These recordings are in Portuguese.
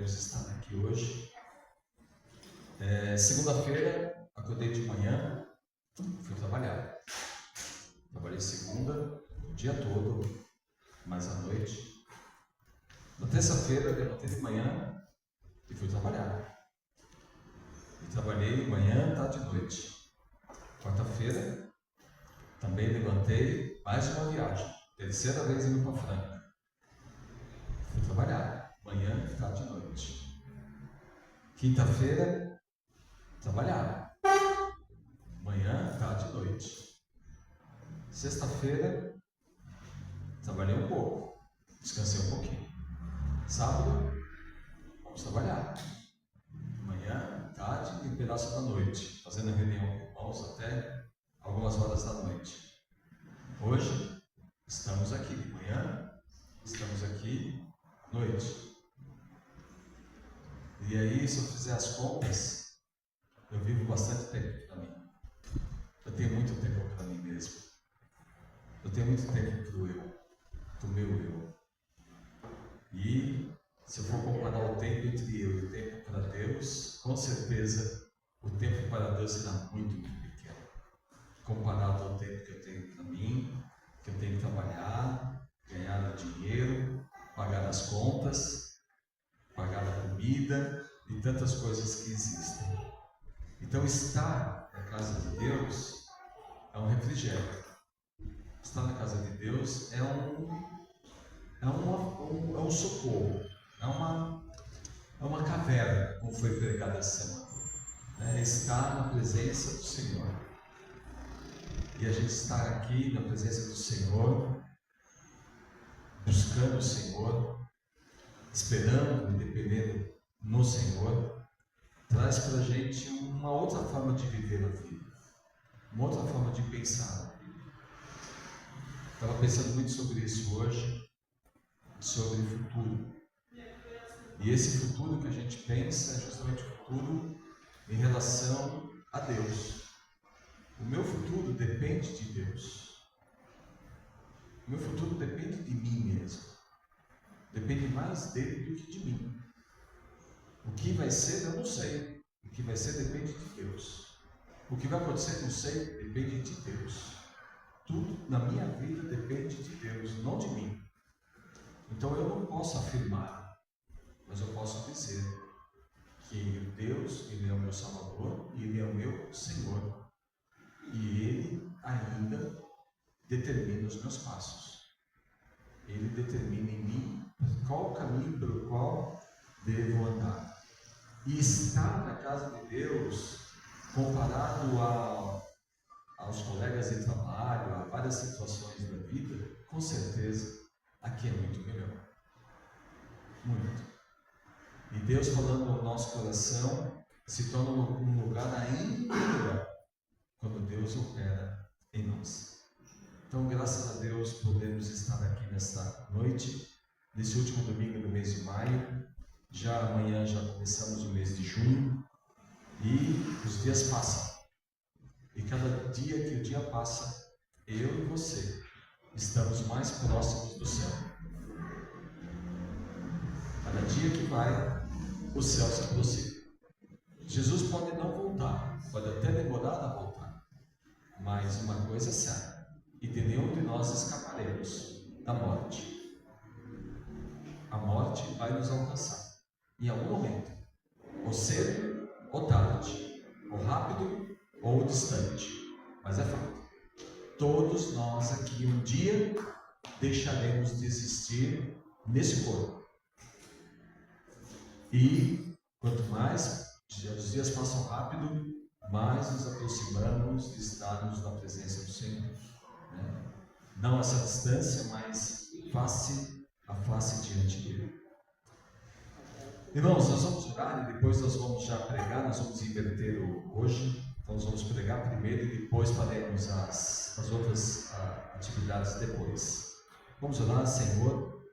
podemos estar aqui hoje. Segunda-feira, acordei de manhã, fui trabalhar. Trabalhei segunda, o dia todo, mais à noite. Na terça-feira, levantei de manhã e fui trabalhar. E trabalhei de manhã, tarde e noite. Quarta-feira, também levantei, mais uma viagem. Terceira vez indo para Franca. Fui trabalhar, manhã, tarde e noite. Quinta-feira, trabalhar, manhã, tarde e noite. Sexta-feira, trabalhei um pouco, descansei um pouquinho. Sábado, vamos trabalhar, manhã, tarde e um pedaço da noite, fazendo reunião com irmãos até algumas horas da noite. Hoje, estamos aqui de manhã, estamos aqui à noite. E aí, se eu fizer as contas, eu vivo bastante tempo para mim. Eu tenho muito tempo para mim mesmo. Eu tenho muito tempo para o eu, para o meu eu. E se eu for comparar o tempo entre eu e o tempo para Deus, com certeza o tempo para Deus será muito, muito pequeno. Comparado ao tempo que eu tenho para mim, que eu tenho que trabalhar, ganhar dinheiro, pagar as contas, pagar a comida e tantas coisas que existem. Então, estar na casa de Deus é um refrigério. Estar na casa de Deus é um socorro, é uma caverna, como foi pregado essa semana. Estar na presença do Senhor. E a gente estar aqui na presença do Senhor, buscando o Senhor, esperando e dependendo no Senhor, traz para a gente uma outra forma de viver a vida, uma outra forma de pensar a vida. Estava pensando muito sobre isso hoje, sobre o futuro. E esse futuro que a gente pensa é justamente o futuro em relação a Deus. O meu futuro depende de Deus. O meu futuro depende de mim mesmo. Depende mais dele do que de mim. O que vai ser, eu não sei. O que vai ser depende de Deus. O que vai acontecer, não sei, depende de Deus. Tudo na minha vida depende de Deus, não de mim. Então eu não posso afirmar, mas eu posso dizer que Deus, Ele é o meu Salvador e Ele é o meu Senhor. E Ele ainda determina os meus passos. Ele determina em mim qual o caminho pelo qual devo andar. E estar na casa de Deus, comparado aos colegas de trabalho, a várias situações da vida, com certeza, aqui é muito melhor. Muito. E Deus falando no nosso coração se torna um lugar ainda melhor quando Deus opera em nós. Então, graças a Deus, podemos estar aqui nesta noite, nesse último domingo do mês de maio. Já amanhã já começamos o mês de junho e os dias passam. E cada dia que o dia passa, eu e você estamos mais próximos do céu. Cada dia que vai, o céu se aproxima. Jesus pode não voltar, pode até demorar a voltar, mas uma coisa é certa, e de nenhum de nós escaparemos da morte. A morte vai nos alcançar, em algum momento, ou cedo ou tarde, ou rápido ou distante, mas é fato. Todos nós aqui um dia deixaremos de existir nesse corpo. E quanto mais os dias passam rápido, mais nos aproximamos de estarmos na presença do Senhor. Não essa distância, mas face a face diante dele. Irmãos, nós vamos orar e depois nós vamos já pregar, nós vamos inverter hoje. Então nós vamos pregar primeiro e depois faremos as outras atividades depois. Vamos orar. Senhor,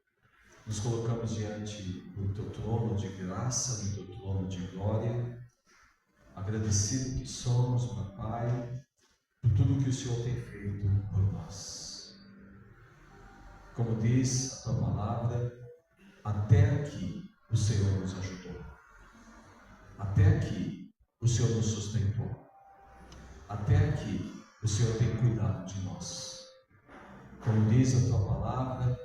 nos colocamos diante do teu trono de graça, do teu trono de glória, agradecido que somos, meu Pai, por tudo que o Senhor tem feito por nós. Como diz a tua palavra, até aqui o Senhor nos ajudou. Até aqui o Senhor nos sustentou. Até aqui o Senhor tem cuidado de nós. Como diz a tua palavra,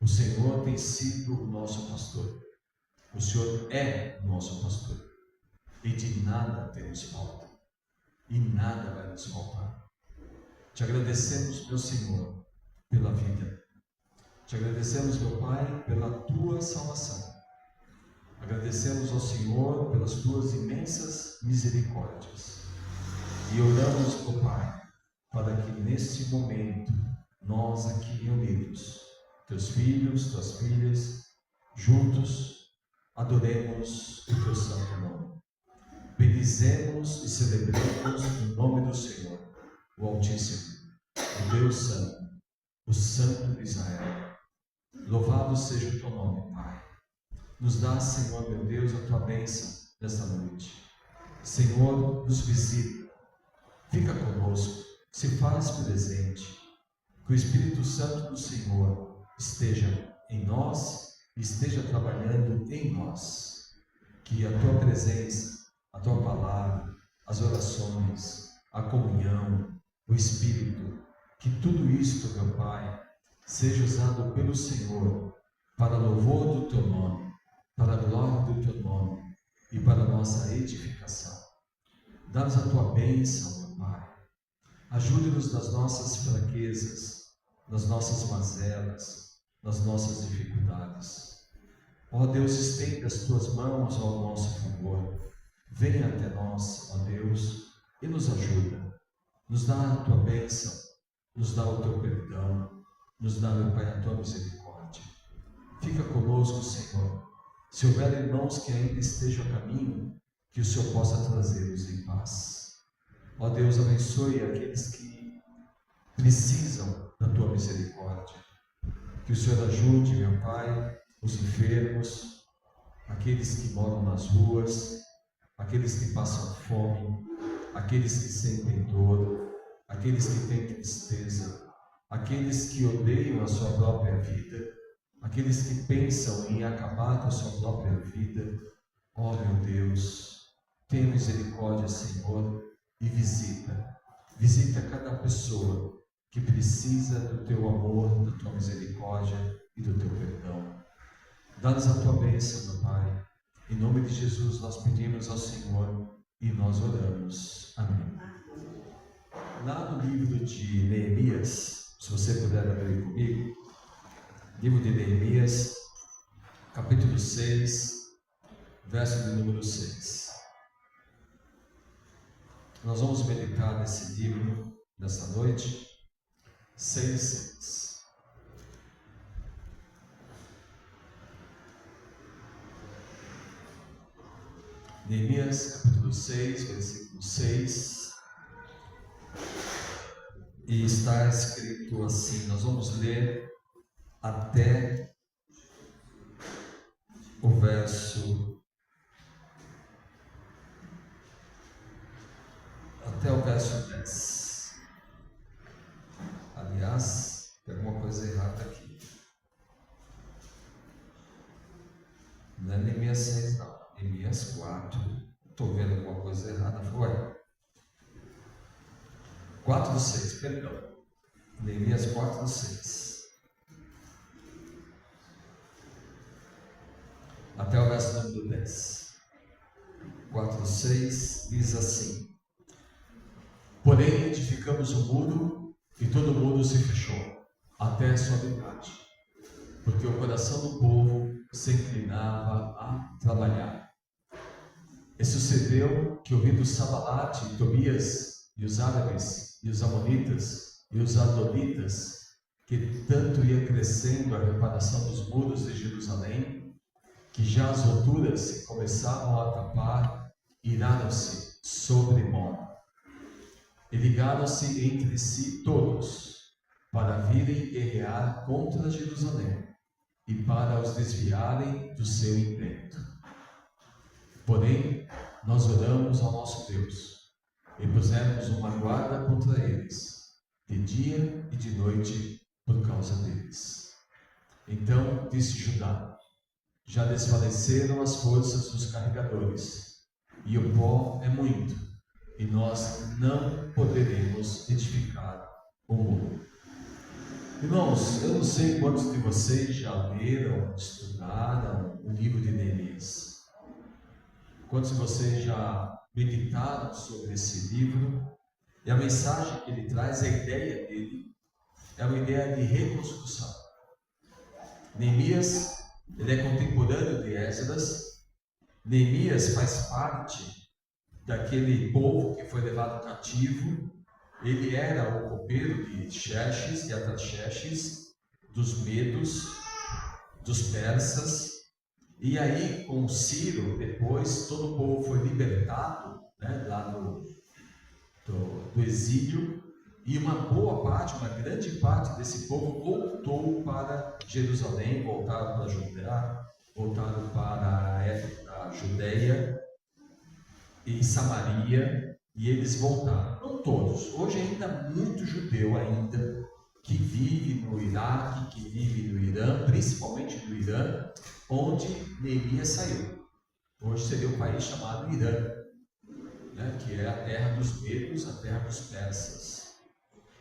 o Senhor tem sido o nosso pastor. O Senhor é o nosso pastor. E de nada temos falta. E nada vai nos faltar. Te agradecemos, meu Senhor, pela vida. Te agradecemos, meu Pai, pela tua salvação. Agradecemos ao Senhor pelas tuas imensas misericórdias. E oramos, meu Pai, para que neste momento, nós aqui reunidos, teus filhos, tuas filhas, juntos, adoremos o teu santo nome. Bendizemos e celebremos o nome do Senhor, o Altíssimo, o Deus Santo, o Santo de Israel. Louvado seja o teu nome, Pai. Nos dá, Senhor, meu Deus, a tua bênção nesta noite. Senhor, nos visita, fica conosco, se faz presente. Que o Espírito Santo do Senhor esteja em nós e esteja trabalhando em nós. Que a tua presença, a tua palavra, as orações, a comunhão, o Espírito, que tudo isto, meu Pai, seja usado pelo Senhor para louvor do teu nome, para a glória do teu nome e para a nossa edificação. Dá-nos a tua bênção, meu Pai. Ajude-nos nas nossas fraquezas, nas nossas mazelas, nas nossas dificuldades. Ó Deus, estende as tuas mãos ao nosso favor. Venha até nós, ó Deus, e nos ajuda. Nos dá a tua bênção, nos dá o teu perdão, nos dá, meu Pai, a tua misericórdia. Fica conosco, Senhor. Se houver irmãos que ainda estejam a caminho, que o Senhor possa trazê-los em paz. Ó Deus, abençoe aqueles que precisam da tua misericórdia. Que o Senhor ajude, meu Pai, os enfermos, aqueles que moram nas ruas, aqueles que passam fome, aqueles que sentem dor, aqueles que têm tristeza, aqueles que odeiam a sua própria vida, aqueles que pensam em acabar com a sua própria vida. Ó meu Deus, tenha misericórdia, Senhor, e visita cada pessoa que precisa do teu amor, da tua misericórdia e do teu perdão. Dá-nos a tua bênção, meu Pai. Em nome de Jesus nós pedimos ao Senhor e nós oramos. Amém. Lá no livro de Neemias, se você puder abrir comigo, livro de Neemias, capítulo 6, verso de número 6. Nós vamos meditar nesse livro nessa noite. 6:6. Neemias, capítulo 6, versículo 6. E está escrito assim, nós vamos ler até o verso 10. Aliás, tem alguma coisa errada aqui. Não é Neemias 6, não. Neemias 4. Estou vendo alguma coisa errada. Foi? 4:6, perdão. Neemias 4:6. Até o verso número 10. 4:6 diz assim: Porém, edificamos o muro e todo mundo se fechou, até a sua metade, porque o coração do povo se inclinava a trabalhar. E sucedeu que, ouvindo Sanbalate e Tobias, e os árabes, e os amonitas, e os adonitas, que tanto ia crescendo a reparação dos muros de Jerusalém, que já as alturas se começavam a tapar, iraram-se sobremodo. E ligaram-se entre si todos, para virem guerrear contra Jerusalém, e para os desviarem do seu intento. Porém, nós oramos ao nosso Deus, e pusemos uma guarda contra eles, de dia e de noite, por causa deles. Então disse Judá: já desfaleceram as forças dos carregadores, e o pó é muito, e nós não poderemos edificar o muro. Irmãos, eu não sei quantos de vocês já leram, estudaram o livro de Neemias. Quantos de vocês já meditaram sobre esse livro? E a mensagem que ele traz, a ideia dele, é uma ideia de reconstrução. Neemias, ele é contemporâneo de Esdras. Neemias faz parte daquele povo que foi levado cativo. Ele era o copeiro de Xerxes e Artaxerxes, dos medos, dos persas. E aí, com Ciro, depois, todo o povo foi libertado, né, lá do exílio. E uma boa parte, uma grande parte desse povo voltou para Jerusalém, voltaram para Judá, voltaram para a Judéia e Samaria, e eles voltaram. Não todos, hoje ainda muito judeu ainda, que vive no Iraque, que vive no Irã, principalmente no Irã, onde Neemias saiu. Hoje seria um país chamado Irã, né, que é a terra dos medos, a terra dos persas.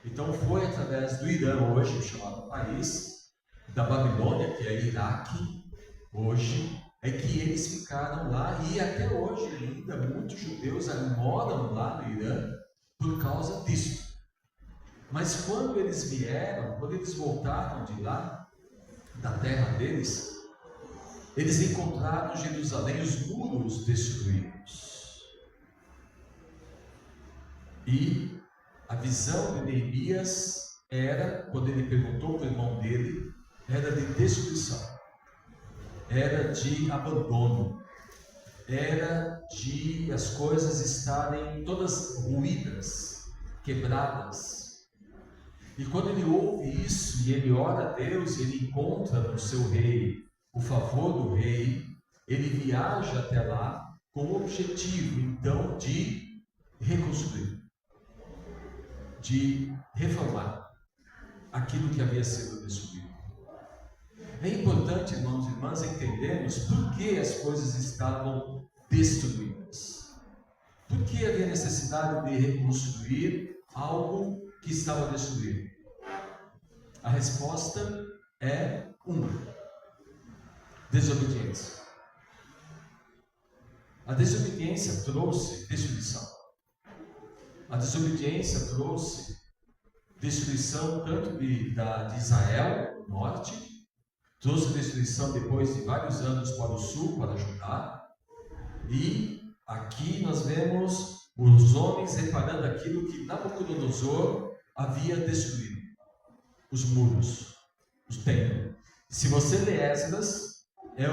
Então foi através do Irã hoje, o chamado país, da Babilônia, que é Iraque, hoje, é que eles ficaram lá, e até hoje ainda muitos judeus moram lá no Irã por causa disso. Mas quando eles vieram, quando eles voltaram de lá, da terra deles, eles encontraram em Jerusalém os muros destruídos. E a visão de Neemias era, quando ele perguntou para o irmão dele, era de destruição, era de abandono, era de as coisas estarem todas ruídas, quebradas. E quando ele ouve isso, e ele ora a Deus, e ele encontra no seu rei o favor do rei, ele viaja até lá com o objetivo, então, de reconstruir, de reformar aquilo que havia sido destruído. É importante, irmãos e irmãs, entendermos por que as coisas estavam destruídas. Por que havia necessidade de reconstruir algo que estava destruído? A resposta é uma: desobediência. A desobediência trouxe destruição. A desobediência trouxe destruição tanto de Israel, no norte, trouxe destruição depois de vários anos para o sul, para Judá, e aqui nós vemos os homens reparando aquilo que Nabucodonosor havia destruído: os muros, os templos. Se você lê Esdras,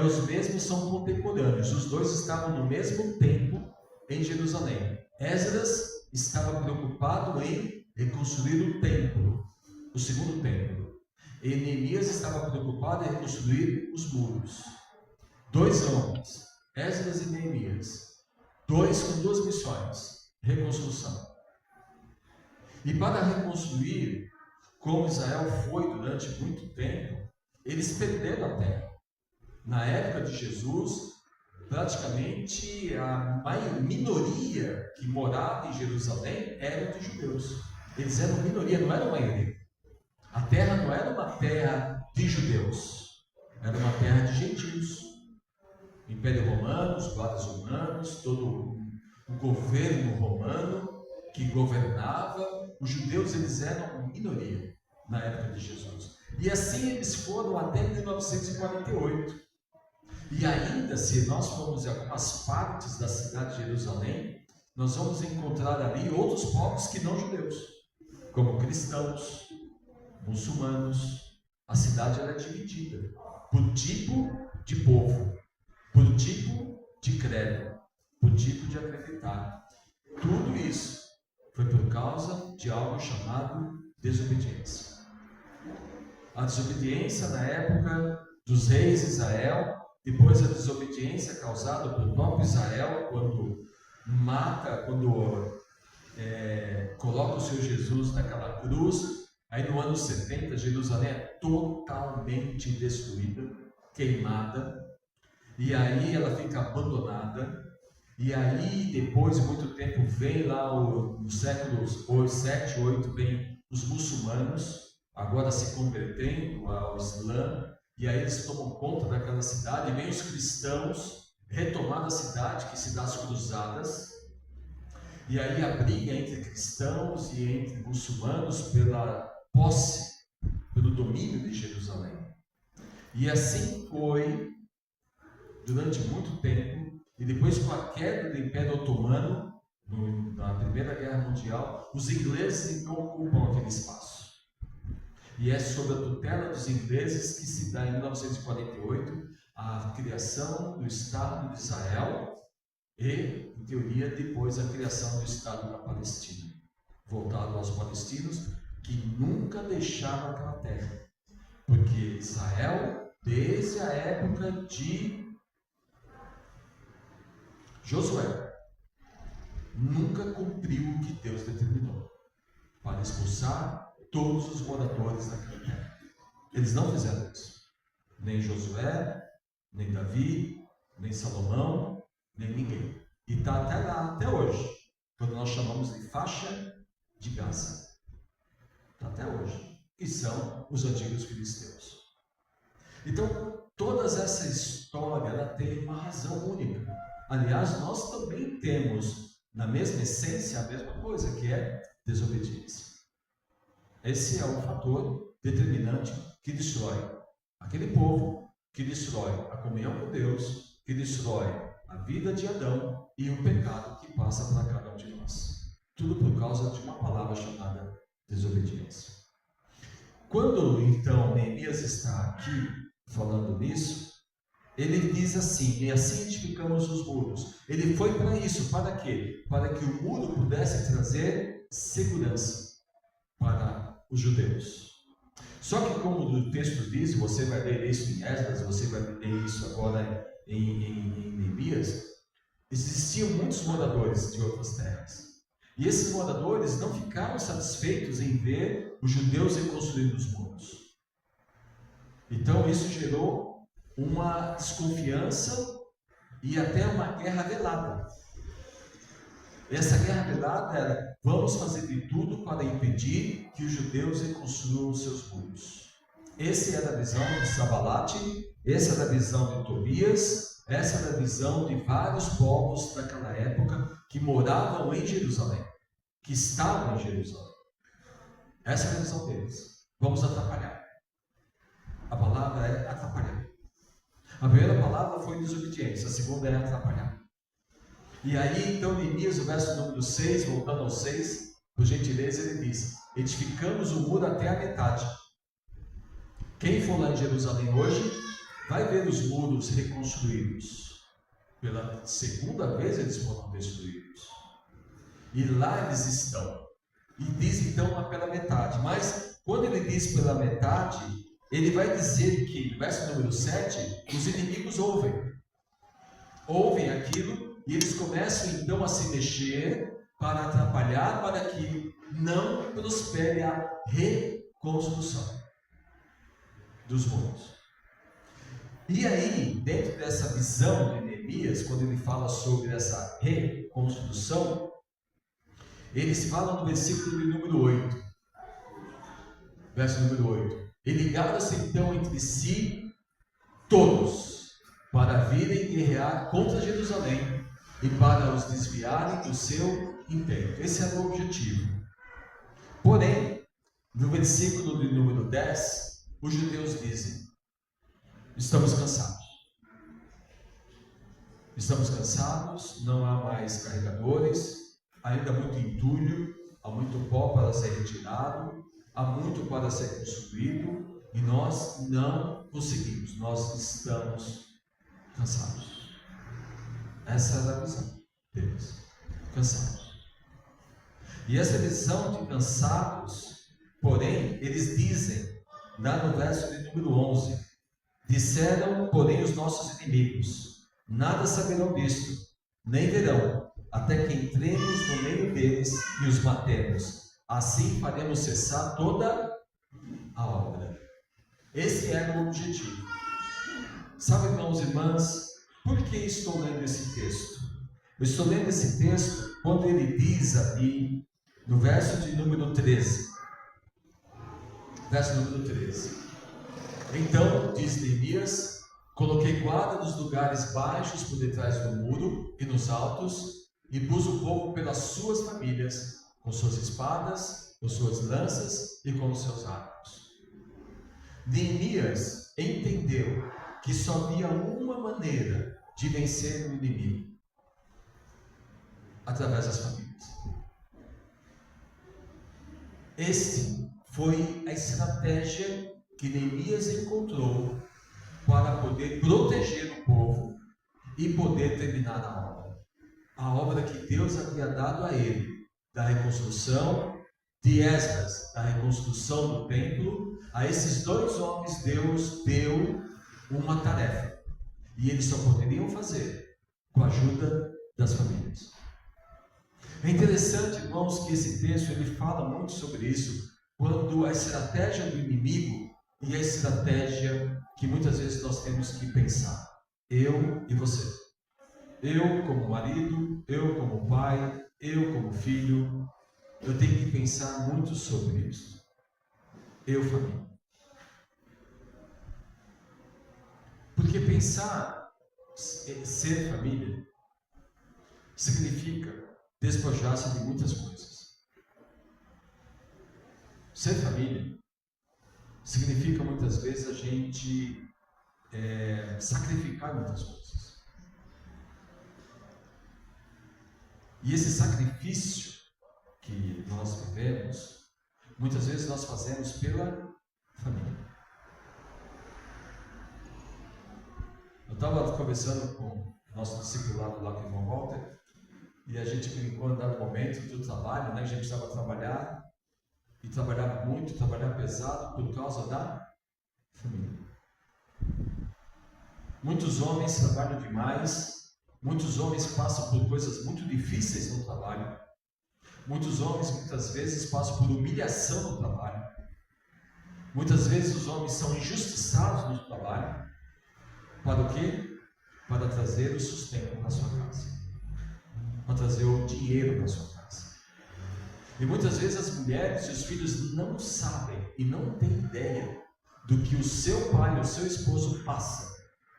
os mesmos são contemporâneos, os dois estavam no mesmo tempo em Jerusalém. Esdras estava preocupado em reconstruir o templo, o segundo templo. E Neemias estava preocupado em reconstruir os muros. Dois homens, Esdras e Neemias, dois com duas missões: reconstrução. E para reconstruir, como Israel foi durante muito tempo, eles perderam a terra. Na época de Jesus, praticamente a minoria que morava em Jerusalém era de judeus. Eles eram minoria, não era maioria. A terra não era uma terra de judeus, era uma terra de gentios. Império Romano, os guardas romanos, todo o governo romano que governava, os judeus eles eram minoria na época de Jesus. E assim eles foram até 1948. E ainda, se nós formos em algumas partes da cidade de Jerusalém, nós vamos encontrar ali outros povos que não judeus, como cristãos, muçulmanos. A cidade era dividida por tipo de povo, por tipo de credo, por tipo de acreditar. Tudo isso foi por causa de algo chamado desobediência. A desobediência na época dos reis de Israel, depois a desobediência causada pelo próprio Israel quando coloca o seu Jesus naquela cruz. Aí no ano 70, Jerusalém é totalmente destruída, queimada, e aí ela fica abandonada. E aí, depois de muito tempo, vem lá nos séculos 7, 8, vem os muçulmanos, agora se convertendo ao Islã, e aí eles tomam conta daquela cidade, e vem os cristãos retomar a cidade, que se dá as cruzadas, e aí a briga entre cristãos e entre muçulmanos pela posse, pelo domínio de Jerusalém. E assim foi durante muito tempo, e depois com a queda do Império Otomano, na Primeira Guerra Mundial, os ingleses então ocupam aquele espaço. E é sob a tutela dos ingleses que se dá em 1948 a criação do Estado de Israel e, em teoria, depois a criação do Estado da Palestina, voltado aos palestinos, que nunca deixaram aquela terra. Porque Israel, desde a época de Josué, nunca cumpriu o que Deus determinou para expulsar todos os moradores daquela terra. Eles não fizeram isso. Nem Josué, nem Davi, nem Salomão, nem ninguém. E está até lá, até hoje, quando nós chamamos de faixa de Gaza. Está até hoje. E são os antigos filisteus. Então, toda essa história, ela tem uma razão única. Aliás, nós também temos, na mesma essência, a mesma coisa, que é desobediência. Esse é o fator determinante que destrói aquele povo, que destrói a comunhão com Deus, que destrói a vida de Adão e o pecado que passa para cada um de nós. Tudo por causa de uma palavra chamada desobediência. Quando, então, Neemias está aqui falando nisso, ele diz assim: e assim edificamos os muros. Ele foi para isso, para quê? Para que o muro pudesse trazer segurança para os judeus. Só que, como o texto diz, você vai ler isso em Esdras, você vai ler isso agora em Neemias, existiam muitos moradores de outras terras. E esses moradores não ficaram satisfeitos em ver os judeus reconstruindo os muros. Então, isso gerou uma desconfiança e até uma guerra velada. Essa guerra velada era: vamos fazer de tudo para impedir que os judeus reconstruam os seus muros. Essa era a visão de Sabalate, essa era a visão de Tobias, essa era a visão de vários povos daquela época que moravam em Jerusalém, que estavam em Jerusalém. Essa era a visão deles. Vamos atrapalhar. A palavra é atrapalhar. A primeira palavra foi desobediência, a segunda é atrapalhar. E aí, então, Neemias, o verso número 6, voltando ao 6, por gentileza, ele diz: edificamos o muro até a metade. Quem for lá em Jerusalém hoje, vai ver os muros reconstruídos. Pela segunda vez eles foram destruídos. E lá eles estão. E diz então pela metade. Mas, quando ele diz pela metade, ele vai dizer que, no verso número 7, os inimigos ouvem aquilo, e eles começam então a se mexer para atrapalhar, para que não prospere a reconstrução dos muros. E aí, dentro dessa visão de Neemias, quando ele fala sobre essa reconstrução, eles falam no versículo número 8, verso número 8: e ligaram-se então entre si todos, para virem guerrear contra Jerusalém e para os desviarem do seu intento. Esse era o objetivo. Porém, no versículo de número 10, os judeus dizem: estamos cansados. Estamos cansados, não há mais carregadores, ainda há muito entulho, há muito pó para ser retirado, há muito para ser construído, e nós não conseguimos, nós estamos cansados. Essa era a visão deles, cansados. E essa visão de cansados, porém, eles dizem, lá no verso de número 11, disseram, porém, os nossos inimigos: nada saberão disto, nem verão, até que entremos no meio deles e os matemos. Assim faremos cessar toda a obra. Esse era o objetivo. Sabe, irmãos e irmãs, por que estou lendo esse texto? Eu estou lendo esse texto quando ele diz ali, no verso de número 13. Verso número 13. Então, diz Neemias, coloquei guarda nos lugares baixos por detrás do muro e nos altos, e pus o povo pelas suas famílias, com suas espadas, com suas lanças e com os seus arcos. Neemias entendeu que só havia uma maneira de vencer o inimigo: através das famílias. Este foi a estratégia que Neemias encontrou para poder proteger o povo e poder terminar a obra que Deus havia dado a ele, da reconstrução de Esdras, da reconstrução do templo. A esses dois homens Deus deu uma tarefa, e eles só poderiam fazer com a ajuda das famílias. É interessante, irmãos, que esse texto ele fala muito sobre isso, quando a estratégia do inimigo e a estratégia que muitas vezes nós temos que pensar, eu e você. Eu como marido, eu como pai, eu como filho, eu tenho que pensar muito sobre isso. Eu, família. Porque pensar ser família significa despojar-se de muitas coisas. Ser família significa muitas vezes a gente sacrificar muitas coisas. E esse sacrifício que nós vivemos, muitas vezes nós fazemos pela família. Eu estava conversando com o nosso discipulado lá com o irmão Walter, e a gente brincou em dado momento do trabalho, né? A gente precisava trabalhar, e trabalhar muito, trabalhar pesado por causa da família. Muitos homens trabalham demais, muitos homens passam por coisas muito difíceis no trabalho, muitos homens muitas vezes passam por humilhação no trabalho, muitas vezes os homens são injustiçados no trabalho. Para o quê? Para trazer o sustento para a sua casa, para trazer o dinheiro para a sua casa. E muitas vezes as mulheres e os filhos não sabem e não têm ideia do que o seu pai, o seu esposo passa,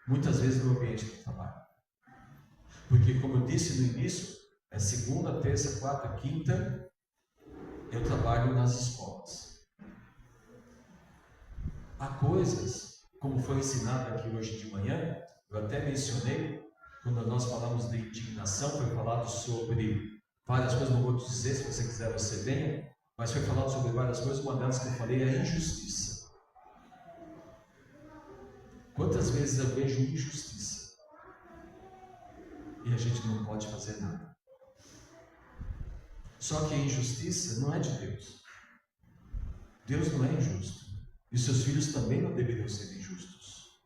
muitas vezes no ambiente do trabalho. Porque, como eu disse no início, é segunda, terça, quarta, quinta, eu trabalho nas escolas. Há coisas, como foi ensinado aqui hoje de manhã, eu até mencionei, quando nós falamos de indignação, foi falado sobre várias coisas, não vou te dizer, se você quiser você venha, mas foi falado sobre várias coisas, uma delas que eu falei é a injustiça. Quantas vezes eu vejo injustiça e a gente não pode fazer nada? Só que a injustiça não é de Deus. Deus não é injusto. E seus filhos também não deveriam ser injustos.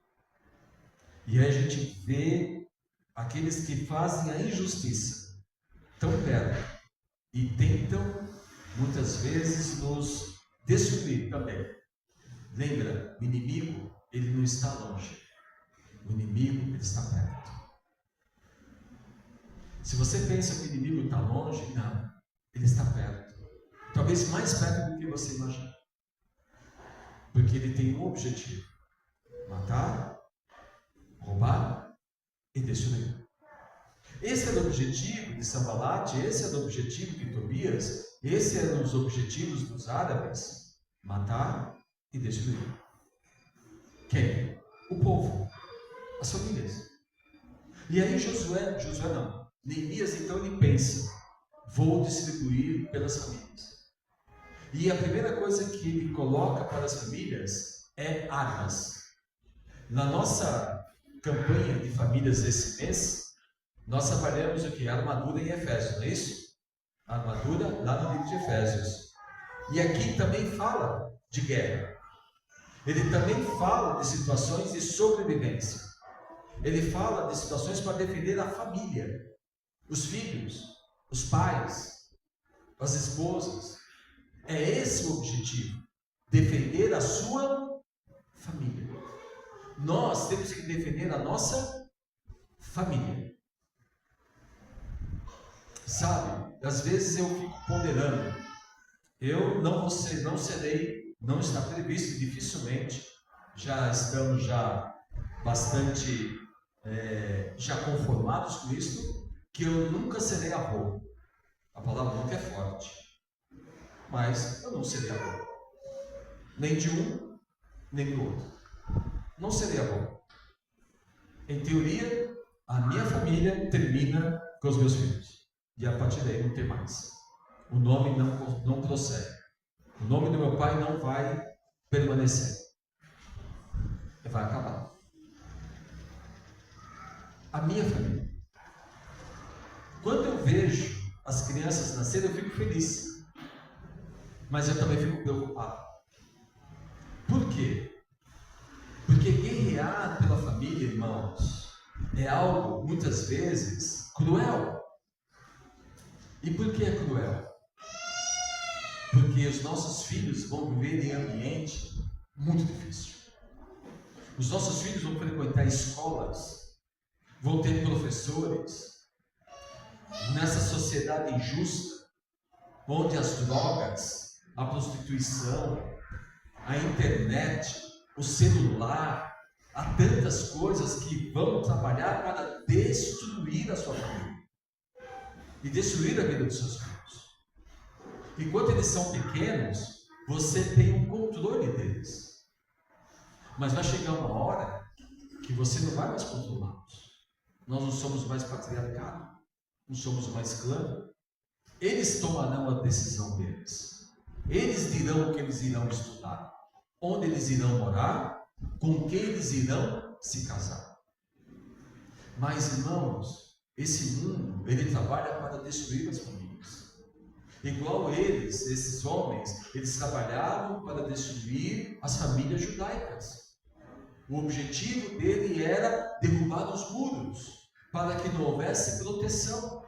E aí a gente vê aqueles que fazem a injustiça tão perto e tentam muitas vezes nos destruir também. Lembra, o inimigo, ele não está longe. O inimigo, ele está perto. Se você pensa que o inimigo está longe, não. Ele está perto. Talvez mais perto do que você imagina. Porque ele tem um objetivo: matar, roubar e destruir. Esse era o objetivo de Sanbalate, esse era o objetivo de Tobias, esse eram os objetivos dos árabes: matar e destruir. Quem? O povo, as famílias. E aí Neemias então ele pensa: vou distribuir pelas famílias. E a primeira coisa que ele coloca para as famílias é armas. Na nossa campanha de famílias esse mês, nós trabalhamos o que? Armadura em Efésios, não é isso? Armadura lá no livro de Efésios. E aqui também fala de guerra. Ele também fala de situações de sobrevivência. Ele fala de situações para defender a família, os filhos, os pais, as esposas. É esse o objetivo: defender a sua família. Nós temos que defender a nossa família. Sabe, às vezes eu fico ponderando, eu não serei, não está previsto, dificilmente, já estamos bastante já conformados com isso, que eu nunca serei avô. A palavra nunca é forte, mas eu não serei avô, nem de um, nem do outro. Não serei avô. Em teoria, a minha família termina com os meus filhos, e a partir daí não tem mais. O nome não prossegue. O nome do meu pai não vai permanecer. Vai acabar. A minha família. Quando eu vejo as crianças nascerem, eu fico feliz. Mas eu também fico preocupado. Por quê? Porque guerrear pela família, irmãos, é algo, muitas vezes, cruel. E por que é cruel? Porque os nossos filhos vão viver em ambiente muito difícil. Os nossos filhos vão frequentar escolas, vão ter professores, nessa sociedade injusta, onde as drogas, a prostituição, a internet, o celular, há tantas coisas que vão trabalhar para destruir a sua família e destruir a vida dos seus filhos. Enquanto eles são pequenos, você tem um controle deles. Mas vai chegar uma hora que você não vai mais controlá-los. Nós não somos mais patriarcado, não somos mais clã. Eles tomarão a decisão deles. Eles dirão o que eles irão estudar, onde eles irão morar, com quem eles irão se casar. Mas, irmãos, esse mundo, ele trabalha para destruir as famílias. Igual eles, esses homens, eles trabalhavam para destruir as famílias judaicas. O objetivo dele era derrubar os muros, para que não houvesse proteção.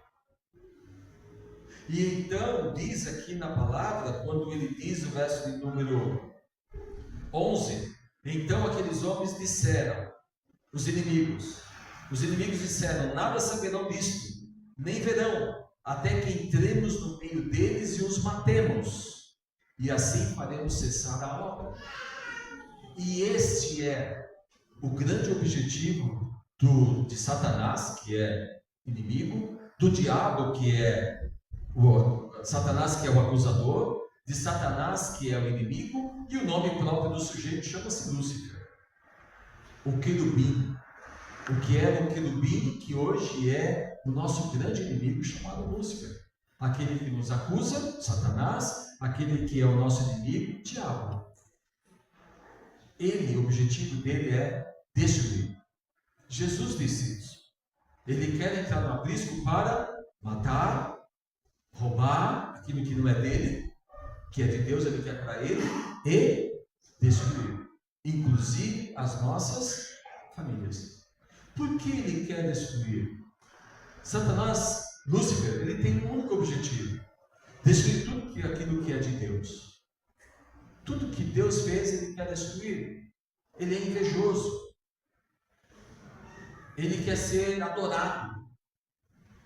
E então, diz aqui na palavra, quando ele diz o verso de número 11, então aqueles homens disseram, os inimigos disseram, nada saberão disto, nem verão, até que entremos no meio deles e os matemos, e assim faremos cessar a obra. E este é o grande objetivo de Satanás, que é inimigo, do diabo, que é Satanás, que é o acusador, de Satanás, que é o inimigo, e o nome próprio do sujeito chama-se Lúcifer, o querubim. O que era um querubim, que hoje é o nosso grande inimigo, chamado Lúcifer. Aquele que nos acusa, Satanás, aquele que é o nosso inimigo, diabo. Ele, o objetivo dele é destruir. Jesus disse isso. Ele quer entrar no aprisco para matar, roubar aquilo que não é dele, que é de Deus, ele quer para ele, e destruir, inclusive as nossas famílias. Por que ele quer destruir? Satanás, Lúcifer, ele tem um único objetivo: destruir tudo aquilo que é de Deus. Tudo que Deus fez, ele quer destruir. Ele é invejoso. Ele quer ser adorado.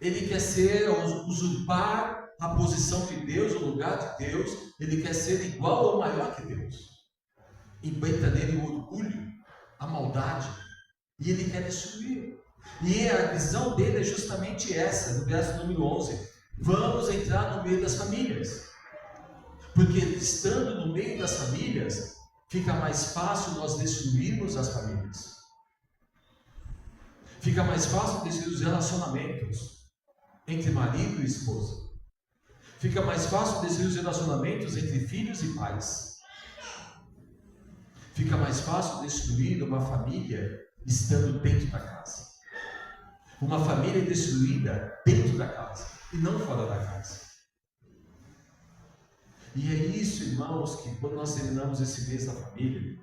Ele quer usurpar a posição de Deus, o lugar de Deus. Ele quer ser igual ou maior que Deus. Inventa nele o orgulho, a maldade. E ele quer destruir. E a visão dele é justamente essa, no verso número 11. Vamos entrar no meio das famílias. Porque estando no meio das famílias, fica mais fácil nós destruirmos as famílias. Fica mais fácil destruir os relacionamentos entre marido e esposa. Fica mais fácil destruir os relacionamentos entre filhos e pais. Fica mais fácil destruir uma família estando dentro da casa. Uma família destruída dentro da casa e não fora da casa. E é isso, irmãos, que quando nós terminamos esse mês da família,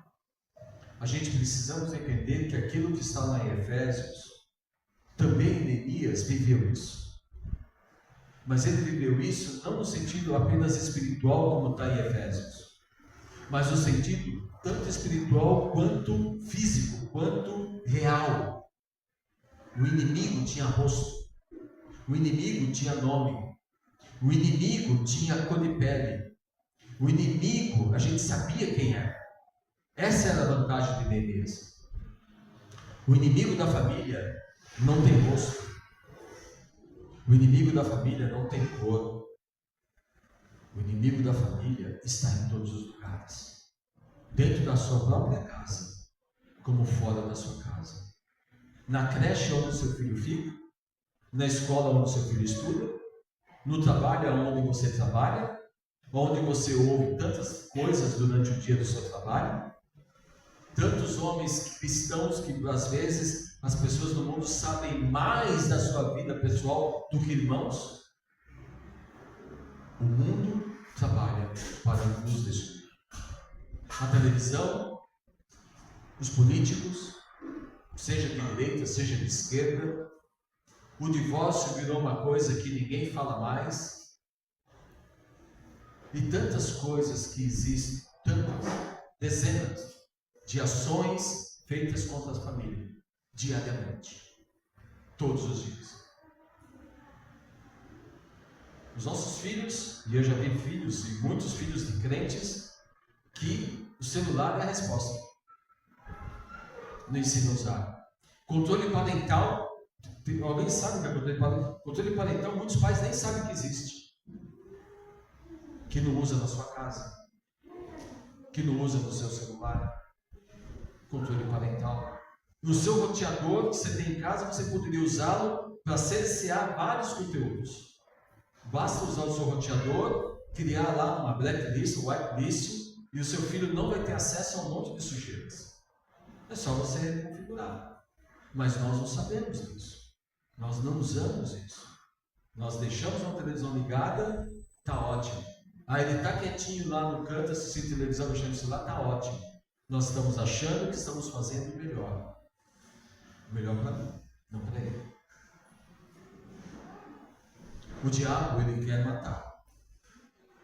a gente precisamos entender que aquilo que está lá em Efésios, também Neemias viveu isso. Mas ele viveu isso não no sentido apenas espiritual, como está em Efésios, mas no sentido tanto espiritual quanto físico, quanto real. O inimigo tinha rosto, o inimigo tinha nome, O inimigo tinha cor de pele. O inimigo, a gente sabia quem era. Essa era a vantagem de Neemias. O inimigo da família não tem rosto. O inimigo da família não tem cor. O inimigo da família está em todos os lugares. Dentro da sua própria casa, como fora da sua casa. Na creche onde o seu filho fica, na escola onde o seu filho estuda, no trabalho onde você trabalha, onde você ouve tantas coisas durante o dia do seu trabalho, tantos homens cristãos que às vezes as pessoas do mundo sabem mais da sua vida pessoal do que irmãos. O mundo trabalha para nos destruir. A televisão, os políticos, seja de direita, seja de esquerda, o divórcio virou uma coisa que ninguém fala mais. E tantas coisas que existem, tantas, dezenas de ações feitas contra a família, diariamente, todos os dias. Os nossos filhos, e eu já vi filhos, e muitos filhos de crentes, que o celular é a resposta. Não ensina a usar. Controle parental, alguém sabe o que é controle parental? Controle parental, muitos pais nem sabem que existe. Que não usa na sua casa, que não usa no seu celular. Controle parental. No seu roteador que você tem em casa, você poderia usá-lo para cercear vários conteúdos. Basta usar o seu roteador, criar lá uma blacklist, whitelist, e o seu filho não vai ter acesso a um monte de sujeiras. É só você reconfigurar. Mas nós não sabemos disso. Nós não usamos isso. Nós deixamos uma televisão ligada, tá ótimo. Ele está quietinho lá no canto, assistindo televisão, mexendo no celular, tá ótimo. Nós estamos achando que estamos fazendo o melhor. O melhor para mim, não para ele. O diabo, ele quer matar.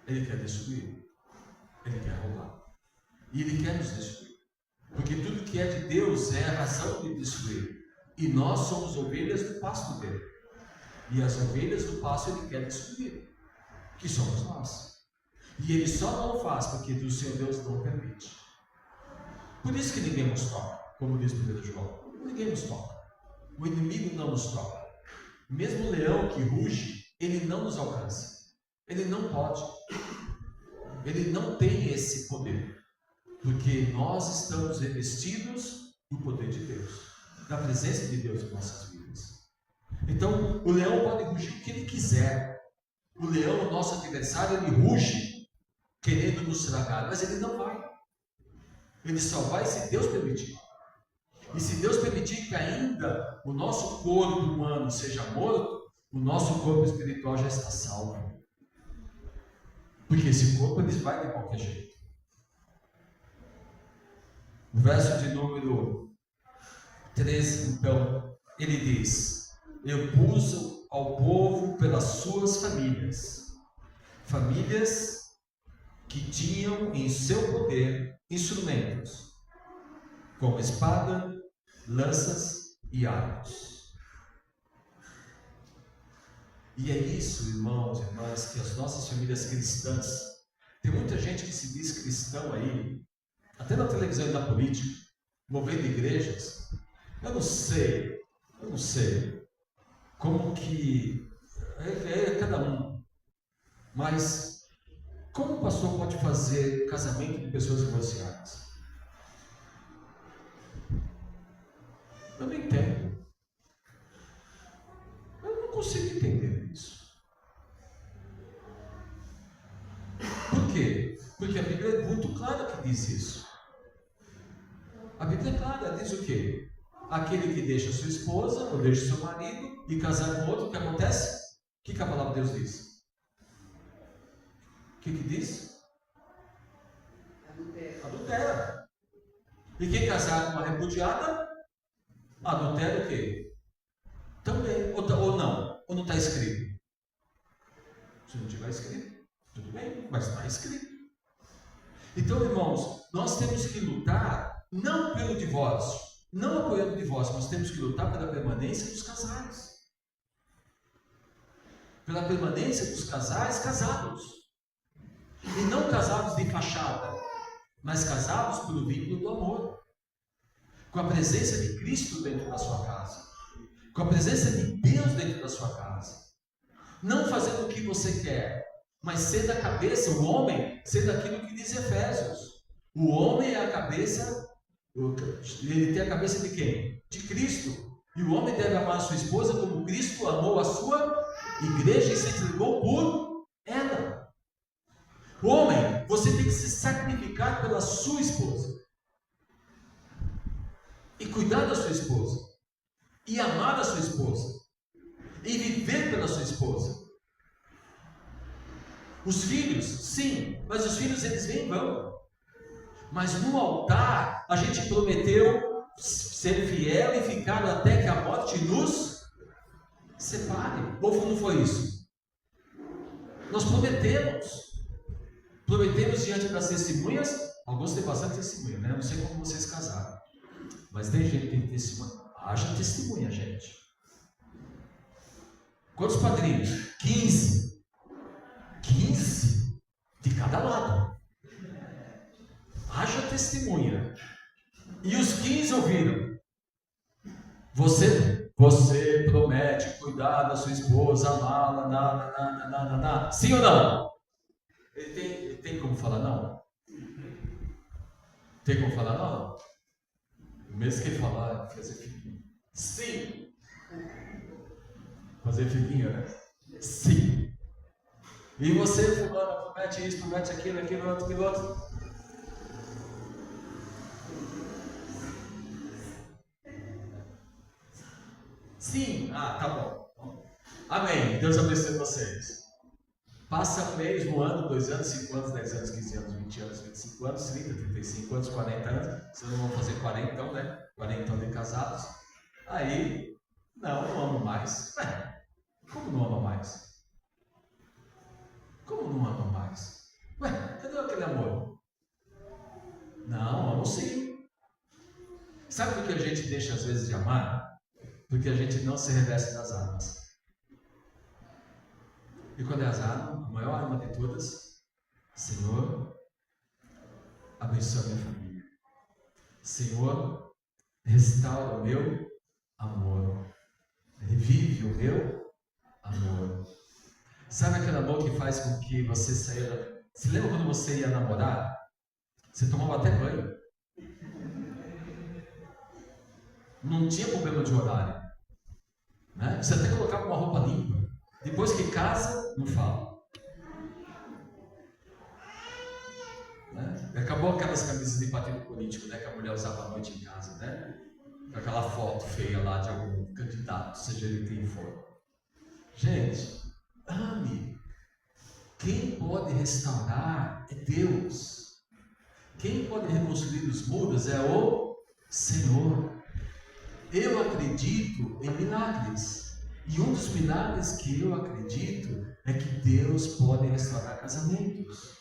Ele quer destruir. Ele quer roubar. E ele quer nos destruir. Porque tudo que é de Deus é a razão de destruir. E nós somos ovelhas do pasto dele. E as ovelhas do pasto ele quer destruir. Que somos nós. E ele só não faz porque o Senhor Deus não permite. Por isso que ninguém nos toca, como diz 1 João. Ninguém nos toca. O inimigo não nos toca. Mesmo o leão que ruge, ele não nos alcança. Ele não pode. Ele não tem esse poder. Porque nós estamos revestidos do poder de Deus. Da presença de Deus em nossas vidas. Então, o leão pode rugir o que ele quiser. O leão, o nosso adversário, ele ruge querendo nos tragar, mas ele não vai. Ele só vai se Deus permitir. E se Deus permitir que ainda o nosso corpo humano seja morto, o nosso corpo espiritual já está salvo. Porque esse corpo ele vai de qualquer jeito. No verso de número 13, então, ele diz: eu pus ao povo pelas suas famílias. Famílias que tinham em seu poder instrumentos, como espada, lanças e arcos. E é isso, irmãos e irmãs, que as nossas famílias cristãs, tem muita gente que se diz cristão aí, até na televisão e na política, movendo igrejas. Eu não sei como que é cada um, mas como o pastor pode fazer casamento de pessoas divorciadas? Eu não entendo. Eu não consigo entender isso. Por quê? Porque a Bíblia é muito clara que diz isso. A Bíblia é clara, ela diz o quê? Aquele que deixa sua esposa ou deixa seu marido e casar com outro, o que acontece? O que a palavra de Deus diz? O que diz? Adultera. E quem casar com uma repudiada, adultera o quê? Também. Ou não? Ou não está escrito? Se não tiver escrito, tudo bem, mas está escrito. Então, irmãos, nós temos que lutar não pelo divórcio, não apoiando o divórcio, nós temos que lutar pela permanência dos casais. pela permanência dos casais casados. E não casados de fachada, mas casados pelo vínculo do amor. Com a presença de Cristo dentro da sua casa. Com a presença de Deus dentro da sua casa. Não fazendo o que você quer, mas sendo a cabeça, o homem, sendo aquilo que diz Efésios. O homem é a cabeça, ele tem a cabeça de quem? De Cristo. E o homem deve amar a sua esposa como Cristo amou a sua igreja e se entregou por ela. Homem, você tem que se sacrificar pela sua esposa. E cuidar da sua esposa. E amar a sua esposa. E viver pela sua esposa. Os filhos, sim, mas os filhos eles vêm e vão. Mas no altar, a gente prometeu ser fiel e ficar até que a morte nos separe. Ou não foi isso? Nós prometemos. Prometemos diante das testemunhas. Alguns têm bastante testemunha, né? Eu não sei como vocês casaram. Mas tem gente que tem testemunha. Haja testemunha, gente. Quantos padrinhos? 15. 15 de cada lado. Haja testemunha. E os 15 ouviram. Você promete cuidar da sua esposa, amá-la, sim ou não? Ele tem como falar não? Tem como falar não? Mesmo que ele falar, fazer filhinho. Sim. Fazer filhinho, né? Sim. E você, fulano, promete isso, promete aquilo, aquilo outro. Sim. Ah, tá bom. Amém. Deus abençoe vocês. Passa um mês, um ano, 2 anos, 5 anos, 10 anos, 15 anos, 20 anos, 25 anos, 30, 35 anos, 40 anos. Vocês não vão fazer 40 então, né? 40 anos de casados. Aí, não amo mais. Como não ama mais? Como não ama mais? Cadê aquele amor? Não, amo sim. Sabe por que a gente deixa às vezes de amar? Porque a gente não se reveste das armas. E qual é as armas? A maior arma de todas? Senhor, abençoa a minha família. Senhor, restaura o meu amor. Revive o meu amor. Sabe aquele amor que faz com que você saia... Você lembra quando você ia namorar? Você tomava até banho. Não tinha problema de horário. Né? Você até colocava uma roupa limpa. Depois que casa, não fala. Né? Acabou aquelas camisas de partido político, né, que a mulher usava à noite em casa, né? Com aquela foto feia lá de algum candidato, seja ele quem for. Gente, ame. Quem pode restaurar é Deus. Quem pode reconstruir os muros é o Senhor. Eu acredito em milagres. E um dos milagres que eu acredito é que Deus pode restaurar casamentos.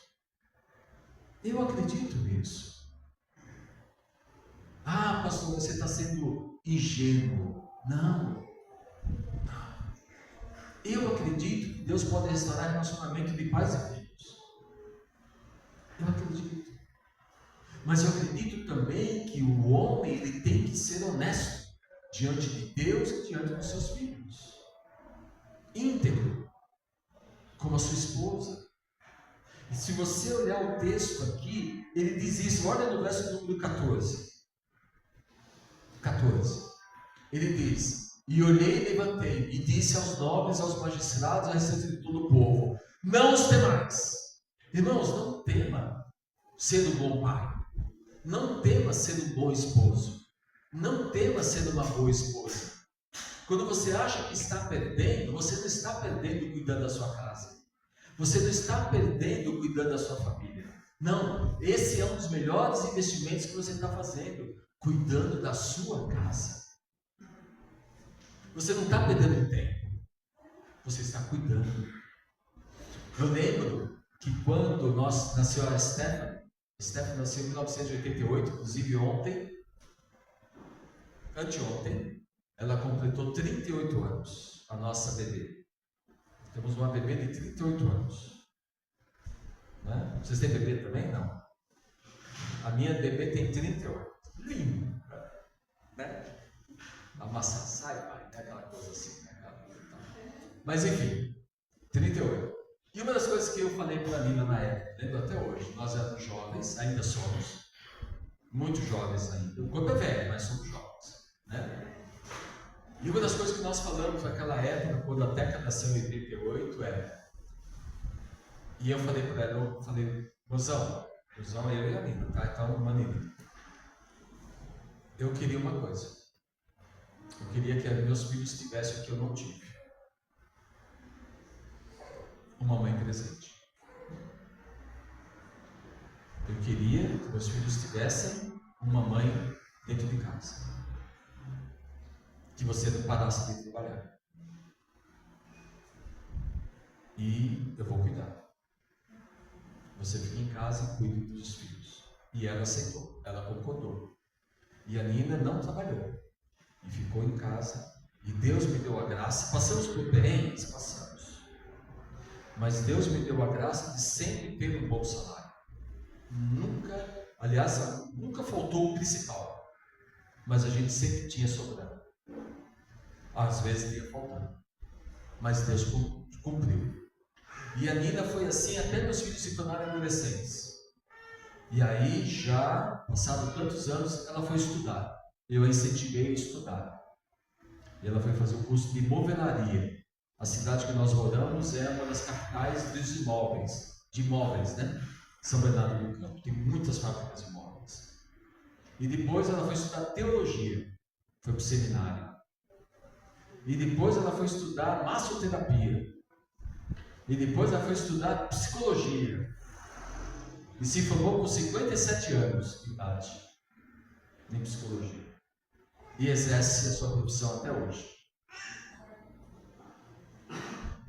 Eu acredito nisso. Ah, pastor, você está sendo ingênuo. Não. Eu acredito que Deus pode restaurar relacionamento de pais e filhos. Eu acredito. Mas eu acredito também que o homem ele tem que ser honesto diante de Deus e diante dos seus filhos. Íntegro, como a sua esposa. E se você olhar o texto aqui, ele diz isso. Olha no verso número 14. 14. Ele diz: e olhei e levantei, e disse aos nobres, aos magistrados, a respeito de todo o povo: não os temais. Irmãos, não tema ser um bom pai. Não tema ser um bom esposo. Não tema ser uma boa esposa. Quando você acha que está perdendo, você não está perdendo cuidando da sua casa. Você não está perdendo cuidando da sua família. Não, esse é um dos melhores investimentos que você está fazendo, cuidando da sua casa. Você não está perdendo tempo, você está cuidando. Eu lembro que quando nasceu a Stephanie nasceu em 1988, inclusive anteontem, ela completou 38 anos, a nossa bebê. Temos uma bebê de 38 anos. Né? Vocês têm bebê também? Não. A minha bebê tem 38. Lindo. Né? A maçã sai, vai, né? Aquela coisa assim. Né? Mas enfim, 38. E uma das coisas que eu falei para a Nina na época, lembro até hoje, nós éramos jovens, ainda somos, muito jovens ainda. O corpo é velho, mas somos jovens. Né? E uma das coisas que nós falamos naquela época, quando a Teca nasceu em 88, e eu falei para ela, eu falei, mozão é eu e a Nina, tá? Então, uma Nina. Eu queria uma coisa. Eu queria que meus filhos tivessem o que eu não tive. Uma mãe presente. Eu queria que meus filhos tivessem uma mãe dentro de casa. Que você não parasse de trabalhar. E eu vou cuidar. Você fica em casa e cuide dos filhos. E ela aceitou, ela concordou. E a Nina não trabalhou. E ficou em casa. E Deus me deu a graça. Passamos por perrengues? Passamos. Mas Deus me deu a graça de sempre ter um bom salário. Nunca, aliás, nunca faltou o principal. Mas a gente sempre tinha sobrando. Às vezes ia faltando. Mas Deus cumpriu. E a Nina foi assim até meus filhos se tornarem adolescentes. E aí, já passados tantos anos, ela foi estudar. Eu a incentivei a estudar. E ela foi fazer o curso de movelaria. A cidade que nós moramos é uma das capitais dos imóveis, de imóveis, né? São Bernardo do Campo. Tem muitas fábricas de imóveis. E depois ela foi estudar teologia. Foi para o seminário. E depois ela foi estudar massoterapia. E depois ela foi estudar psicologia. E se formou com 57 anos de idade em psicologia. E exerce a sua profissão até hoje.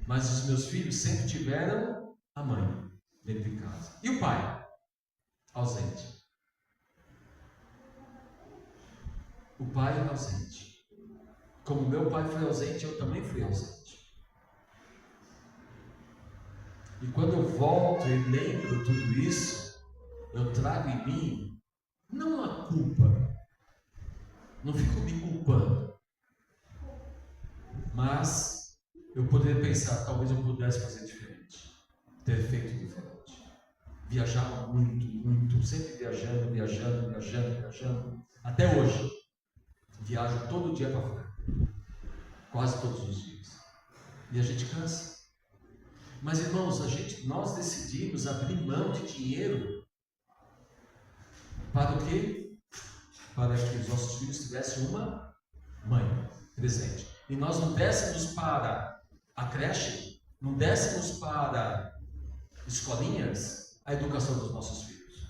Mas os meus filhos sempre tiveram a mãe dentro de casa. E o pai? Ausente. O pai ausente. Como meu pai foi ausente, eu também fui ausente. E quando eu volto e lembro tudo isso, eu trago em mim, não a culpa, não fico me culpando, mas eu poderia pensar, talvez eu pudesse fazer diferente, ter feito diferente. Viajava muito, sempre viajando, até hoje. Viajo todo dia para fora, quase todos os dias. E a gente cansa. Mas irmãos, nós decidimos abrir mão de dinheiro para o quê? Para que os nossos filhos tivessem uma mãe presente. E nós não dessemos para a creche, não dessemos para escolinhas a educação dos nossos filhos.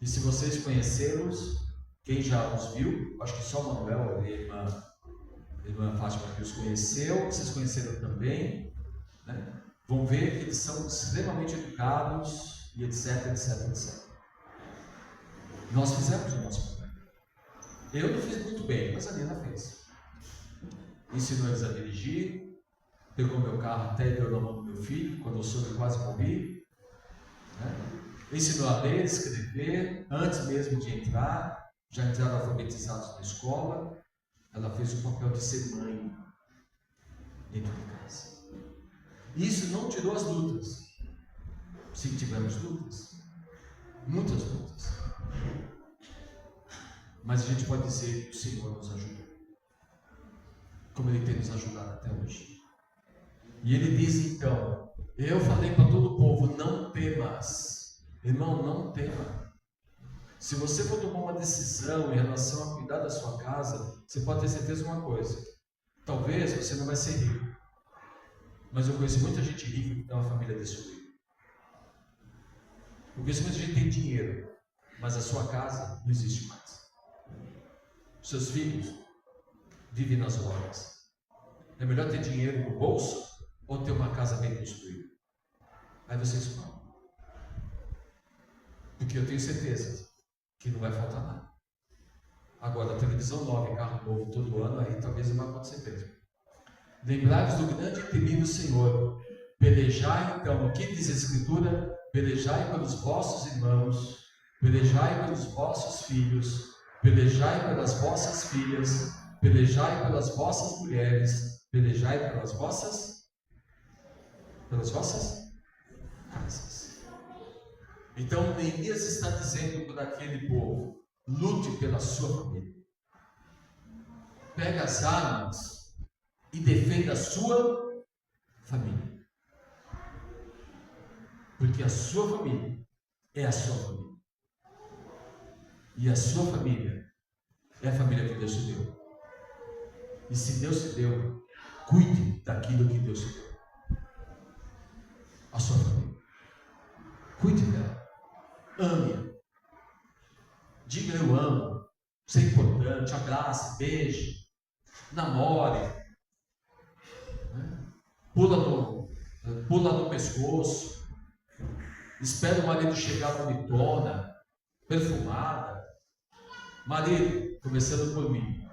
E se vocês conheceram-os, quem já os viu, acho que só o Manuel e a irmã Fátima que os conheceu, vocês conheceram também. Né? Vão ver que eles são extremamente educados e etc. Nós fizemos o nosso papel. Eu não fiz muito bem, mas a Nina fez. Ensinou eles a dirigir, pegou meu carro até e deu na mão do meu filho, quando eu soube eu quase morri. Né? Ensinou a ler, escrever, antes mesmo de entrar, já entraram alfabetizados na escola. Ela fez o papel de ser mãe dentro de casa. Isso não tirou as lutas. Sim, tivemos lutas. Muitas lutas. Mas a gente pode dizer que o Senhor nos ajudou. Como Ele tem nos ajudado até hoje. E Ele diz então, eu falei para todo o povo, não temas. Irmão, não tema. Se você for tomar uma decisão em relação a cuidar da sua casa, você pode ter certeza de uma coisa. Talvez você não vai ser rico. Mas eu conheço muita gente rica que tem uma família destruída. Eu conheço muita gente que tem dinheiro, mas a sua casa não existe mais. Seus filhos vivem nas drogas. É melhor ter dinheiro no bolso ou ter uma casa bem construída? Aí você escolhe. Porque eu tenho certeza que não vai faltar nada. Agora, televisão nova e carro novo todo ano, aí talvez não vai acontecer mesmo. Lembrai-vos do grande e temível Senhor. Pelejai, então, o que diz a Escritura? Pelejai pelos vossos irmãos, pelejai pelos vossos filhos, pelejai pelas vossas filhas, pelejai pelas vossas mulheres, pelejai pelas vossas casas. Então, Neemias está dizendo para aquele povo: lute pela sua família. Pega as armas e defenda a sua família. Porque a sua família é a sua família. E a sua família é a família que Deus te deu. E se Deus te deu, cuide daquilo que Deus te deu. A sua família. Cuide dela. Ame-a. Diga eu amo. Isso é importante. Abrace, beije. Namore. Pula no pescoço. Espera o marido chegar bonitona, perfumada. Marido, começando por mim.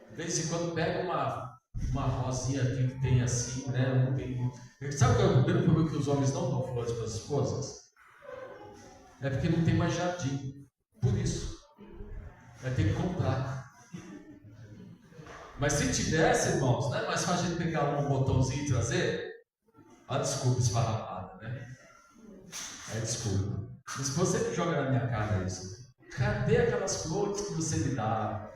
De vez em quando pega uma rosinha aqui que tem assim, né? Sabe qual é o primeiro problema que os homens não dão flores para as esposas? É porque não tem mais jardim. Por isso. Vai ter que comprar. Mas se tivesse, irmãos, não é mais fácil a gente pegar um botãozinho e trazer? Ah, desculpa, esfarrapada, né? Desculpa. Mas você que joga na minha cara isso. Cadê aquelas flores que você me dá?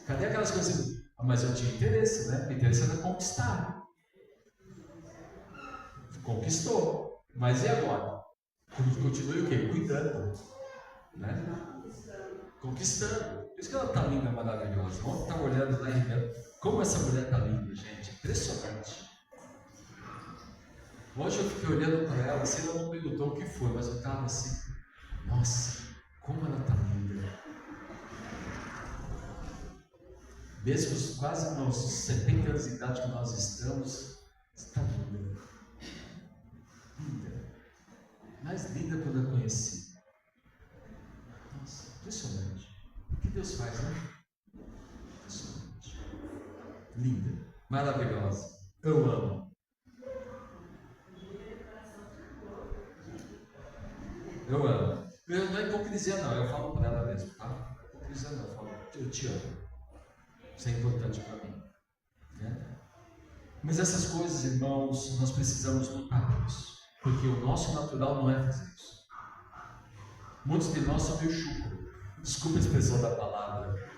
Cadê aquelas coisas? Mas eu tinha interesse, né? O interesse era conquistar. Conquistou. Mas e agora? Continue o quê? Cuidando. Né? Conquistando. Por isso que ela está linda, maravilhosa. Ontem estava olhando lá e vendo como essa mulher está linda, gente. Impressionante. Hoje eu fiquei olhando para ela, assim, ela não perguntou o que foi, mas eu estava assim, nossa, como ela está linda. Mesmo quase nos 70 anos de idade que nós estamos, está linda. Linda. Mais linda quando eu conheci. Nossa, impressionante. O que Deus faz, né? Impressionante. Linda. Maravilhosa. Eu amo. Eu amo. Eu não é hipocrisia não, eu falo para ela mesmo, tá? Hipocrisia não, eu falo, eu te amo. Isso é importante para mim. Né? Mas essas coisas, irmãos, nós precisamos lutar por isso. Porque o nosso natural não é fazer isso. Muitos de nós são meio chúcaro. Desculpa a expressão da palavra.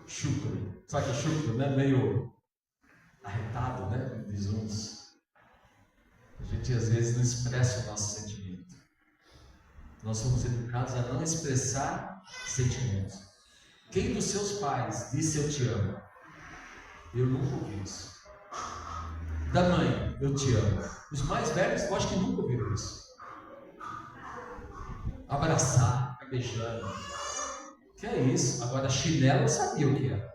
Chúcaro. Sabe que é chúcaro, né? Meio arretado, né? Como diz uns. A gente às vezes não expressa o nosso sentimento. Nós somos educados a não expressar sentimentos. Quem dos seus pais disse eu te amo? Eu nunca ouvi isso. Da mãe, eu te amo. Os mais velhos, eu acho que nunca ouviram isso. Abraçar, ficar beijando. Que é isso? Agora, chinelo eu sabia o que era.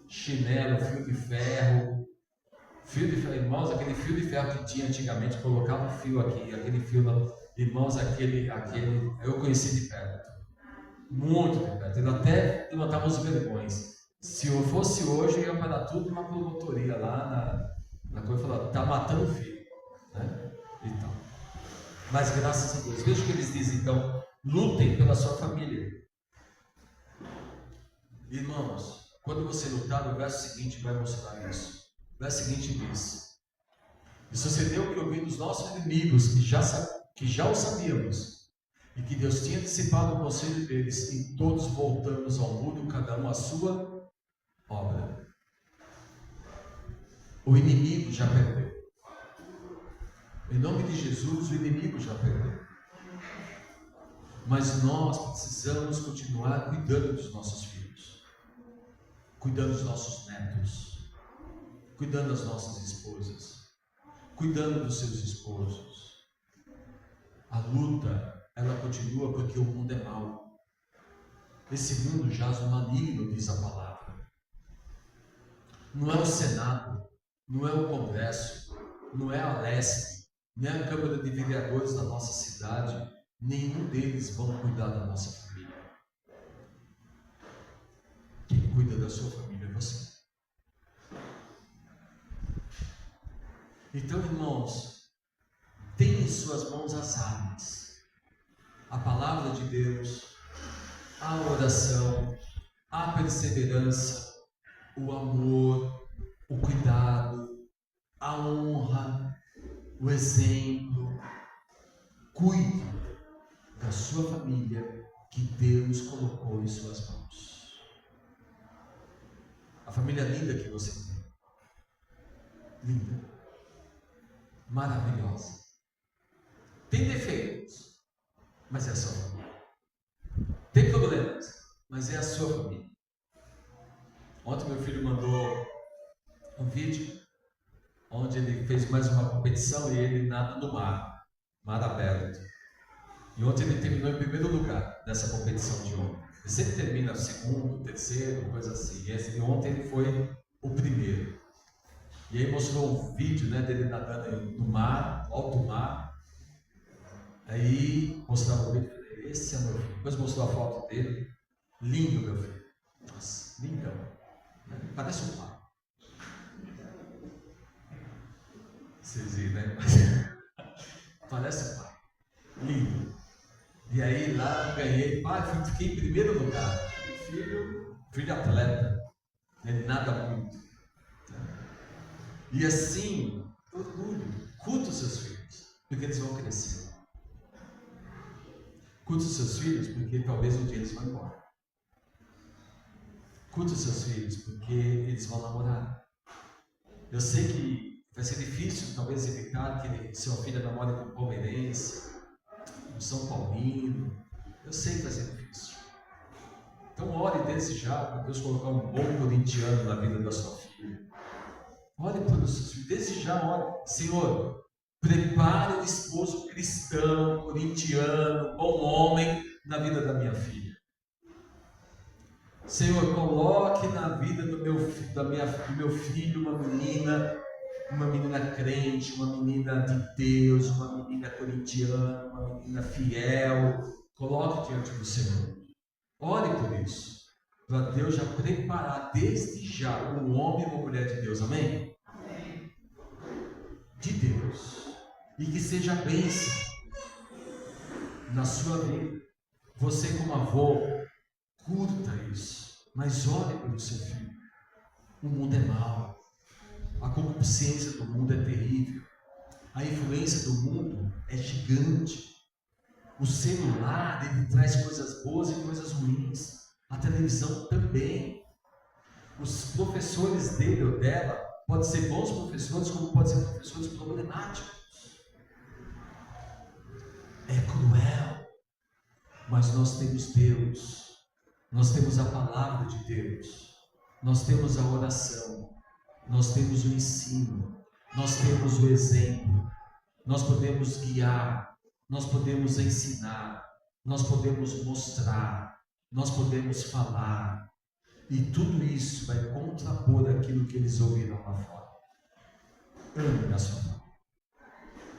Chinelo, fio de ferro. Fio de ferro, irmãos, aquele fio de ferro que tinha antigamente, colocava um fio aqui, aquele fio, irmãos, aquele, eu conheci de perto. Muito de perto. Ele até levantava os vergões. Se eu fosse hoje, eu ia parar tudo numa promotoria lá na coisa e falar, tá matando o filho. Né? Então. Mas graças a Deus, veja o que eles dizem então, lutem pela sua família. Irmãos, quando você lutar, o verso seguinte vai mostrar isso. O verso seguinte diz: e sucedeu que ouvindo os nossos inimigos, que já o sabíamos, e que Deus tinha dissipado o conselho deles, e todos voltamos ao mundo, cada um a sua obra. O inimigo já perdeu. Em nome de Jesus, o inimigo já perdeu. Mas nós precisamos continuar cuidando dos nossos filhos, cuidando dos nossos netos, cuidando das nossas esposas, cuidando dos seus esposos. A luta, ela continua porque o mundo é mau. Esse mundo jaz no maligno, diz a palavra. Não é o Senado, não é o Congresso, não é a Leste, nem a Câmara de Vereadores da nossa cidade, nenhum deles vão cuidar da nossa família. Quem cuida da sua família é você. Então, irmãos, tem em suas mãos as armas, a palavra de Deus, a oração, a perseverança, o amor, o cuidado, a honra, o exemplo. Cuide da sua família que Deus colocou em suas mãos. A família linda que você tem, linda, maravilhosa, tem defeitos, mas é a sua família. Tem problemas, mas é a sua família. Ontem meu filho mandou um vídeo onde ele fez mais uma competição e ele nada no mar aberto. E ontem ele terminou em primeiro lugar dessa competição de ontem. Ele sempre termina segundo, terceiro, coisa assim. E ontem ele foi o primeiro. E aí mostrou um vídeo, né, dele nadando no mar, alto mar. Aí mostrava o vídeo e falei, esse é meu filho. Depois mostrou a foto dele. Lindo, meu filho. Nossa, lindão. Parece um pai. Vocês viram, né? Parece um pai. Lindo. E aí lá ganhei, fiquei em primeiro lugar. Filho atleta. Ele nada muito. E assim, orgulho. Curta os seus filhos, porque eles vão crescer. Curta os seus filhos, porque talvez um dia eles vão embora. Curta os seus filhos, porque eles vão namorar. Eu sei que vai ser difícil, talvez, evitar que seu filho namore com um palmeirense, um São Paulino. Eu sei que vai ser difícil. Então, ore desde já para Deus colocar um bom corintiano na vida da sua filha. Ore pelos seus filhos, desde já ore. Senhor, prepare um esposo cristão, corintiano, bom homem na vida da minha filha. Senhor, coloque na vida do meu filho uma menina crente, uma menina de Deus, uma menina corintiana, uma menina fiel. Coloque diante do Senhor. Ore por isso, para Deus já preparar desde já um homem e uma mulher de Deus, amém? Amém. De Deus, e que seja bênção na sua vida. Você como avô, curta isso, mas ore pelo seu filho. O mundo é mau, a concupiscência do mundo é terrível, a influência do mundo é gigante. O celular, ele traz coisas boas e coisas ruins. A televisão também. Os professores dele ou dela podem ser bons professores, como podem ser professores problemáticos. É cruel, mas nós temos Deus. Nós temos a palavra de Deus. Nós temos a oração. Nós temos o ensino. Nós temos o exemplo. Nós podemos guiar. Nós podemos ensinar, nós podemos mostrar, nós podemos falar, e tudo isso vai contrapor aquilo que eles ouviram lá fora. Ame a sua família.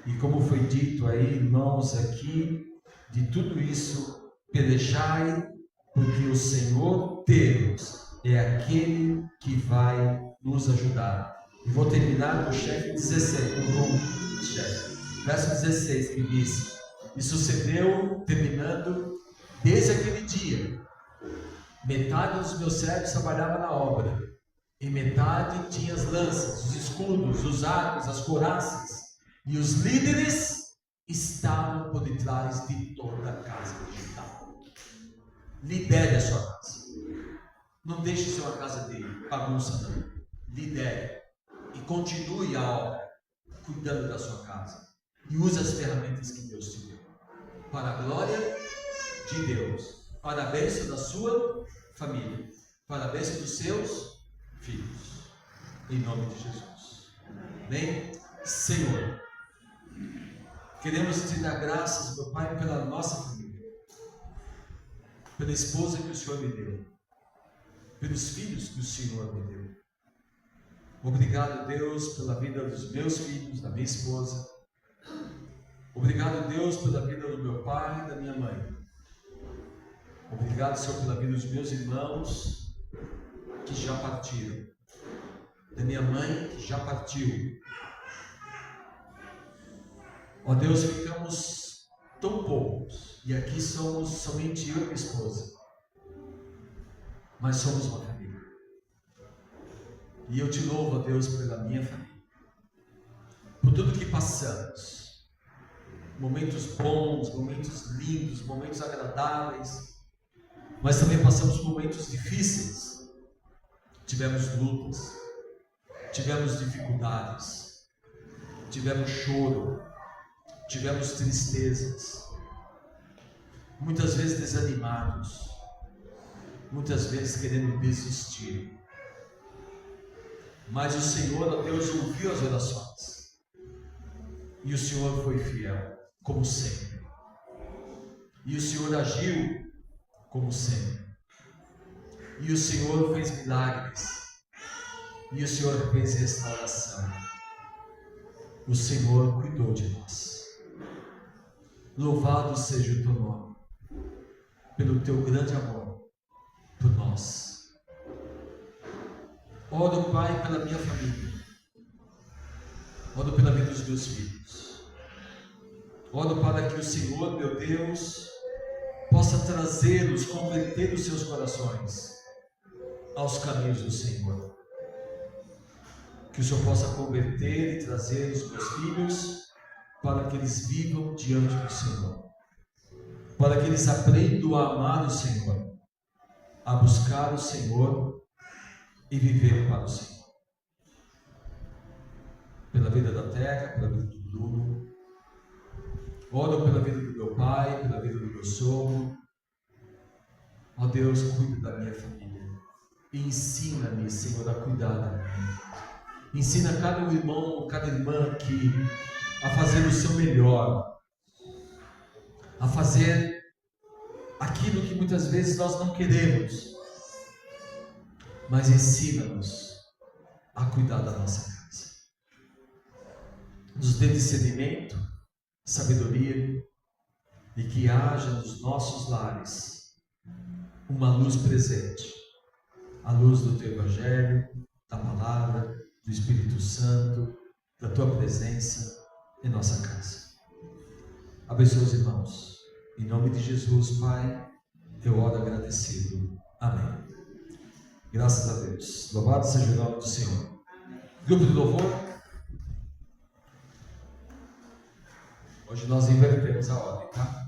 E como foi dito aí, irmãos, aqui, de tudo isso, pelejai, porque o Senhor Deus é aquele que vai nos ajudar. E vou terminar com o chefe 16, verso 16, que diz: e sucedeu, terminando, desde aquele dia, metade dos meus servos trabalhava na obra, e metade tinha as lanças, os escudos, os arcos, as couraças, e os líderes estavam por detrás de toda a casa digital. Lidere a sua casa. Não deixe ser uma casa de bagunça, não. Lidere e continue a obra, cuidando da sua casa. E use as ferramentas que Deus te deu, para a glória de Deus, para a bênção da sua família, para a bênção dos seus filhos, em nome de Jesus. Amém? Senhor, queremos te dar graças, meu Pai, pela nossa família, pela esposa que o Senhor me deu, pelos filhos que o Senhor me deu. Obrigado, Deus, pela vida dos meus filhos, da minha esposa. Obrigado, Deus, pela vida do meu pai e da minha mãe. Obrigado, Senhor, pela vida dos meus irmãos que já partiram, da minha mãe que já partiu, Ó Deus, ficamos tão poucos, e aqui somos somente eu e minha esposa, mas somos uma família. E eu te louvo, ó Deus, pela minha família, por tudo que passamos, momentos bons, momentos lindos, momentos agradáveis, mas também passamos momentos difíceis, tivemos lutas, tivemos dificuldades, tivemos choro, tivemos tristezas, muitas vezes desanimados, muitas vezes querendo desistir, mas o Senhor, ó Deus, ouviu as orações, e o Senhor foi fiel, como sempre, e o Senhor agiu, como sempre, e o Senhor fez milagres, e o Senhor fez restauração, o Senhor cuidou de nós. Louvado seja o teu nome, pelo teu grande amor por nós. Oro, Pai, pela minha família, oro pela vida dos meus filhos, oro para que o Senhor, meu Deus, possa trazê-los, converter os seus corações aos caminhos do Senhor, que o Senhor possa converter e trazer os meus filhos para que eles vivam diante do Senhor, para que eles aprendam a amar o Senhor, a buscar o Senhor e viver para o Senhor. Pela vida da Teca, pela vida do Bruno, oro pela vida do meu pai, pela vida do meu sogro. Ó Deus, cuida da minha família e ensina-me, Senhor, a cuidar da minha. Ensina cada irmão, cada irmã aqui a fazer o seu melhor, a fazer aquilo que muitas vezes nós não queremos, mas ensina-nos a cuidar da nossa casa. Nos dê discernimento, sabedoria, e que haja nos nossos lares uma luz presente, a luz do teu Evangelho, da palavra, do Espírito Santo, da tua presença em nossa casa. Abençoa os irmãos. Em nome de Jesus, Pai, eu oro agradecido. Amém. Graças a Deus. Louvado seja o nome do Senhor. Grupo de louvor. Hoje nós invertemos a ordem, tá?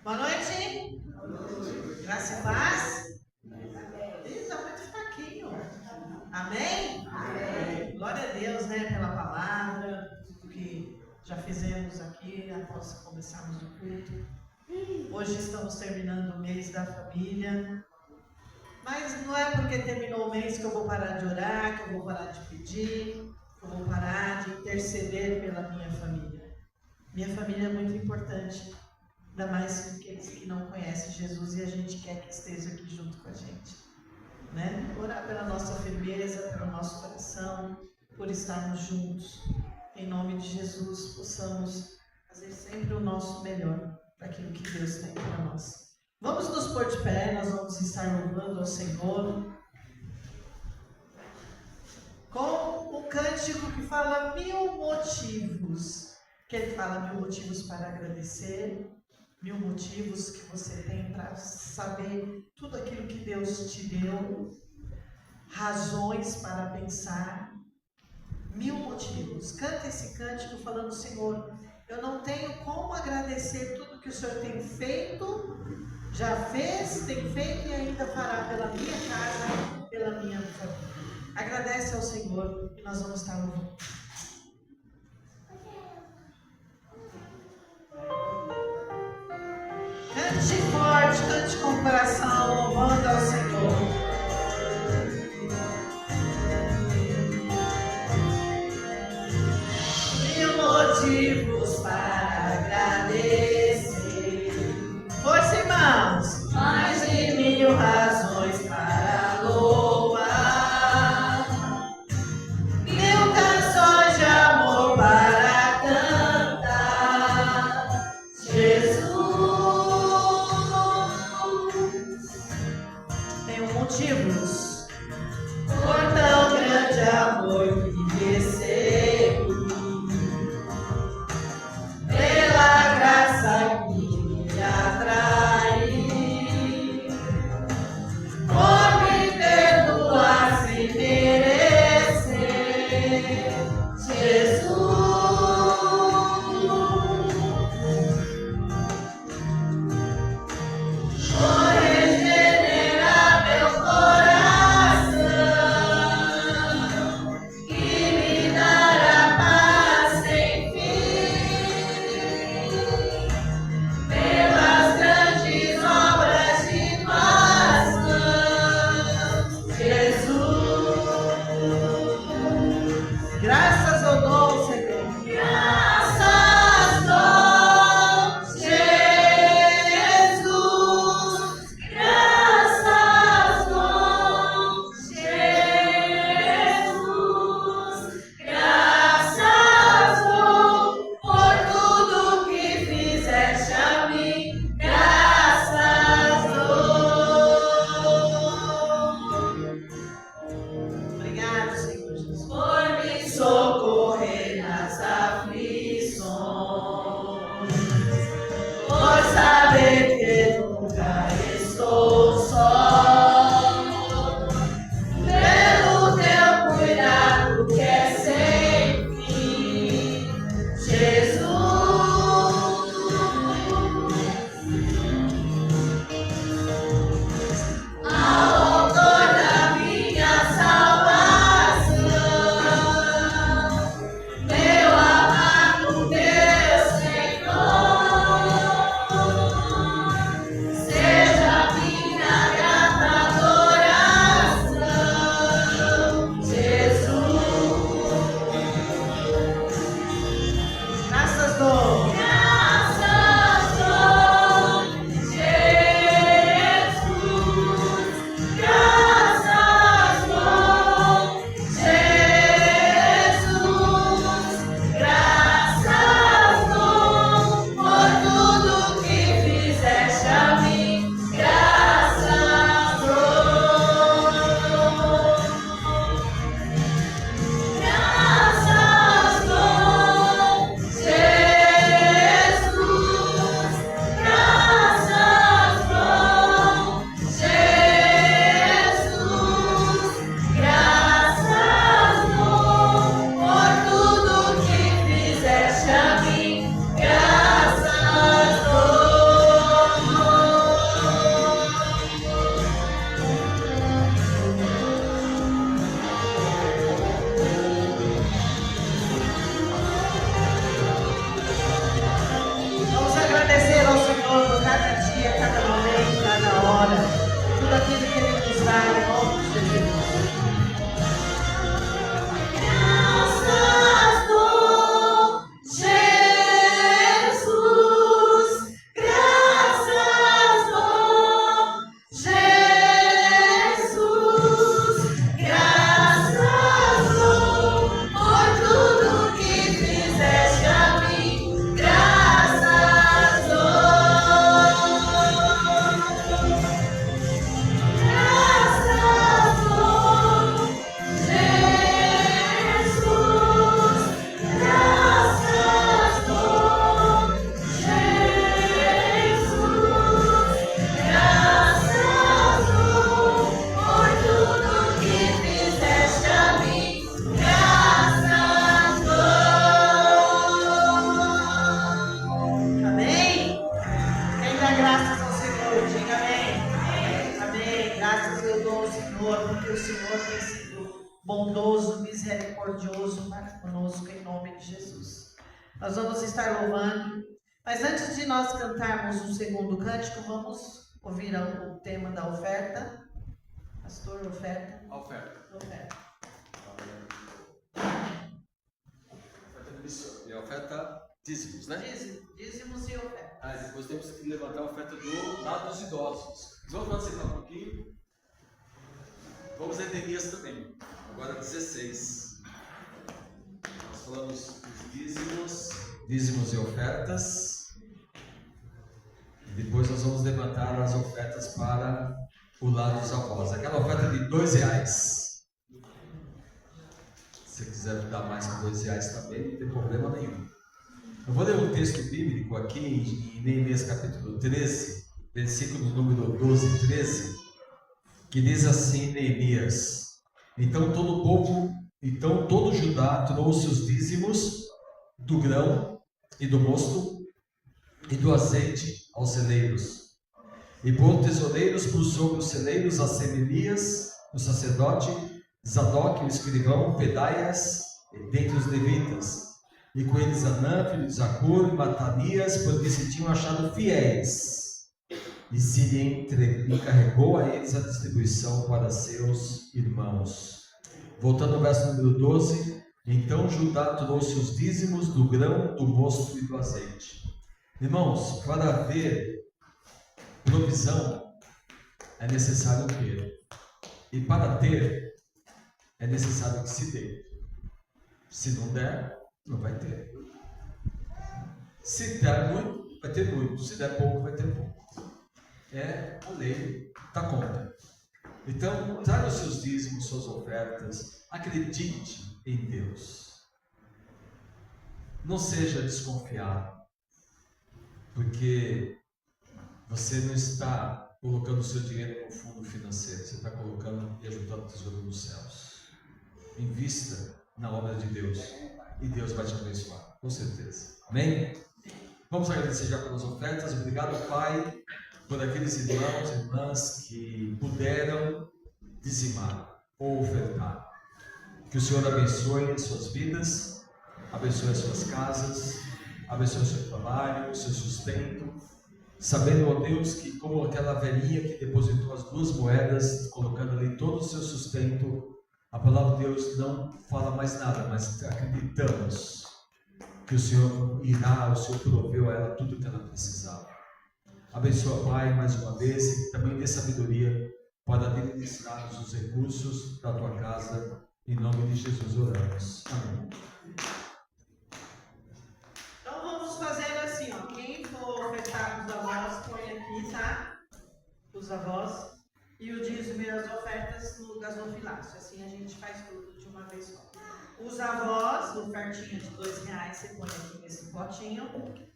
Boa noite. Graça e paz. Está muito fraquinho. Amém? Amém? Glória a Deus, né, pela palavra, tudo que já fizemos aqui após começarmos o culto. Hoje estamos terminando o mês da família. Mas não é porque terminou o mês que eu vou parar de orar, que eu vou parar de pedir, que eu vou parar de interceder pela minha família. Minha família é muito importante. Ainda mais aqueles que não conhecem Jesus e a gente quer que esteja aqui junto com a gente, né? Orar pela nossa firmeza, pelo nosso coração, por estarmos juntos. Em nome de Jesus, possamos fazer sempre o nosso melhor para aquilo que Deus tem para nós. Vamos nos pôr de pé, nós vamos estar louvando ao Senhor com um cântico que fala 1000 motivos, que ele fala 1000 motivos para agradecer, 1000 motivos que você tem para saber tudo aquilo que Deus te deu, razões para pensar, 1000 motivos. Canta esse cântico falando: Senhor, eu não tenho como agradecer tudo que o Senhor tem feito, já fez, tem feito e ainda fará pela minha casa, pela minha família. Agradece ao Senhor e nós vamos estar louvando. Cante forte. forte, cante com o coração, louvando ao Senhor. Mil motivos para agradecer. Força, irmãos. Mais de 1000 razões para louvar. 1000 canções de amor para cantar. Jesus. Tenho motivos. Por tão grande amor que recebo. Pela graça que me atrai, por me perdoar sem merecer, Jesus. Por regenerar meu coração e me dar a paz sem fim. Pelas grandes obras de tuas mãos, Jesus. Graças eu dou, Senhor. Graças dou, Jesus. Graças dou, Jesus. Graças dou por tudo que fizeste a mim. Graças dou. Obrigado, Senhor Jesus, por me socorrer nas aflições, por saber que nunca estou só, pelo teu cuidado que é sem fim, Jesus. Ao autor da minha salvação, meu amado Deus Senhor, seja minha grata adoração, Jesus. Graças dou. Graças dou, Jesus. Graças dou, Jesus. Graças dou por tudo que fizeste a mim. Graças dou. Graças dou, Jesus. Graças dou, Jesus. Graças dou por tudo que fizeste a mim. Graças Vamos agradecer ao Senhor por cada dia, cada momento, cada hora, tudo aquilo que Ele nos dá em nome de Jesus. Graças dou, Jesus. Graças dou, Jesus. Graças dou por tudo que fizeste a mim. Graças dou. Graças dou, Jesus. Graças dou, Jesus. Graças dou por tudo que fizeste a mim. Graças dou. Amém? Quem dá graças ao Senhor, diga amém. Amém. Graças eu dou ao Senhor, porque o Senhor tem sido bondoso, misericordioso para conosco, em nome de Jesus. Nós vamos estar louvando, mas antes de nós cantarmos o segundo cântico, vamos ouviram o tema da oferta. Pastor, oferta. A oferta. Oferta. Oferta de missão. E a oferta dízimos, né? Dízimos e oferta. Ah, depois temos que levantar a oferta do lado dos idosos. Vamos sentar um pouquinho. Vamos a Neemias também. Agora 16. Nós falamos dos dízimos e ofertas. E depois nós vamos levantar as ofertas para o lado dos avós. Aquela oferta de R$2. Se você quiser dar mais que R$2 também, não tem problema nenhum. Eu vou ler um texto bíblico aqui em Neemias capítulo 13, versículo número 12 e 13, que diz assim: Neemias: Então todo Judá trouxe os dízimos do grão e do mosto e do azeite aos celeiros, e pôs tesoureiros por sobre os celeiros a Semelias, o sacerdote, Zadok, o escrivão, Pedaias, dentre os levitas, e com eles Anã, filho de Zacur, e Matanias, porque se tinham achado fiéis, e se lhe encarregou a eles a distribuição para seus irmãos. Voltando ao verso número 12: Então Judá trouxe os dízimos do grão, do mosto e do azeite. Irmãos, para haver provisão é necessário ter, e para ter é necessário que se dê. Se não der, não vai ter. Se der muito, vai ter muito. Se der pouco, vai ter pouco. É a lei da conta. Então, traga os seus dízimos, suas ofertas. Acredite em Deus. Não seja desconfiado, porque você não está colocando o seu dinheiro no fundo financeiro. Você está colocando e ajudando o tesouro dos céus. Invista na obra de Deus e Deus vai te abençoar, com certeza. Amém? Vamos agradecer já pelas ofertas. Obrigado, Pai, por aqueles irmãos e irmãs que puderam dizimar ou ofertar. Que o Senhor abençoe as suas vidas, abençoe as suas casas, abençoe o seu trabalho, o seu sustento, sabendo, ó Deus, que como aquela velhinha que depositou as 2 moedas, colocando ali todo o seu sustento, a palavra de Deus não fala mais nada, mas acreditamos que o Senhor irá, o Senhor proveu a ela tudo o que ela precisava. Abençoa, Pai, mais uma vez, e também dê sabedoria para administrar os recursos da tua casa. Em nome de Jesus oramos. Amém. Então vamos fazer assim, ó. Quem for ofertar os avós, põe aqui, tá? Os avós. E o dízimo e as ofertas no gasofilácio. Assim a gente faz tudo de uma vez só. Os avós, ofertinha de R$2, você põe aqui nesse potinho.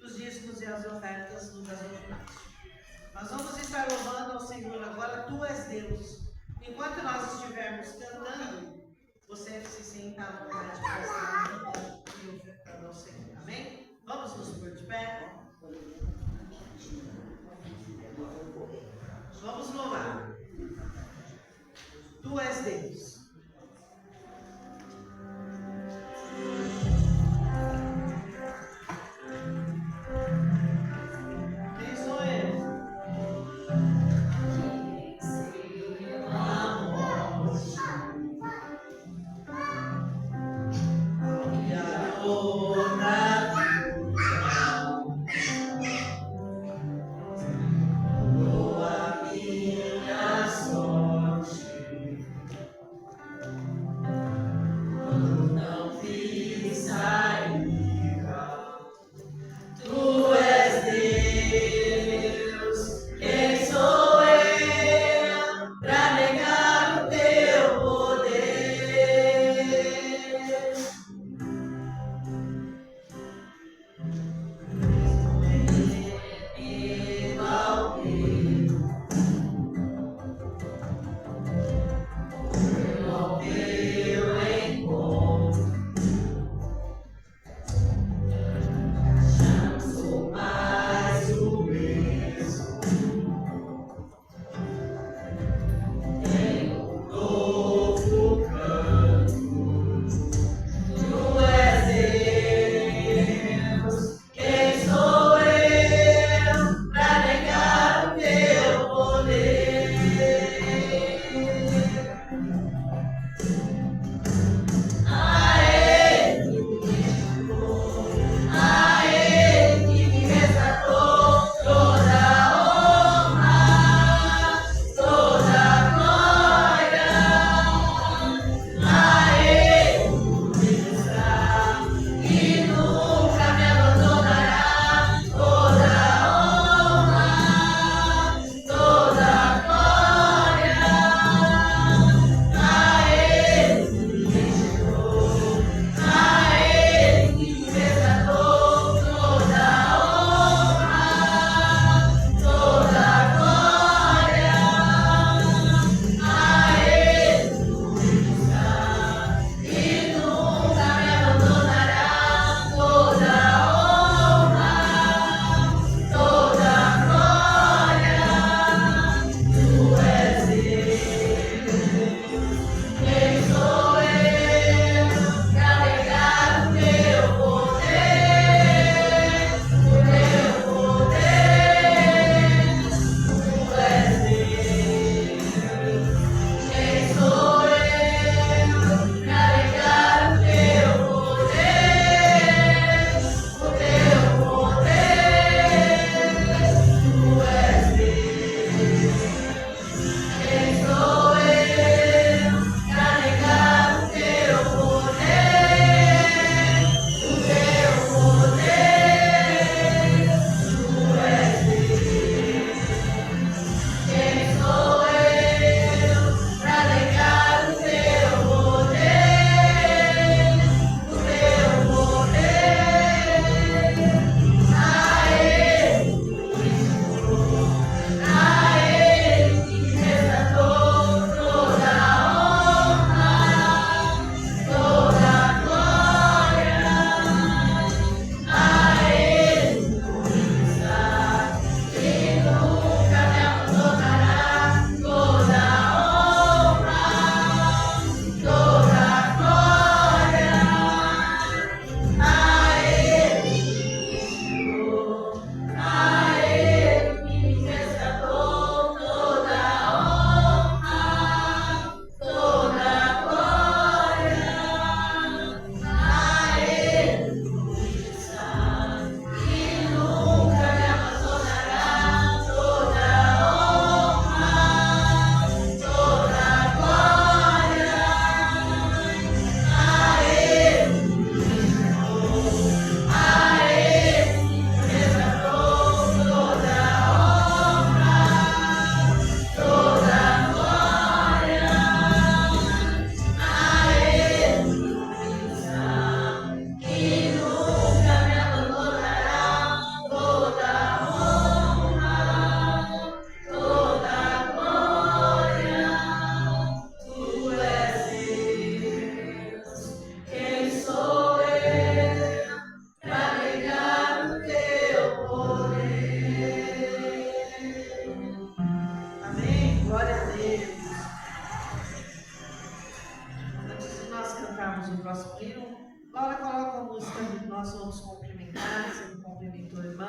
Os dízimos e as ofertas no gasofilácio. Nós vamos estar louvando ao Senhor agora. Tu és Deus. Enquanto nós estivermos cantando, você se senta à vontade para estar e ofertando ao Senhor. Amém? Vamos nos pôr de pé. Vamos louvar. Tu és Deus. Quem sou eu?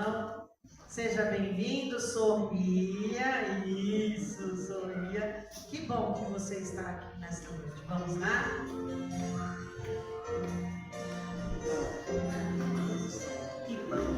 irmão. Seja bem-vindo, sorria. Isso, sorria. Que bom que você está aqui nesta noite. Vamos lá? Que bom.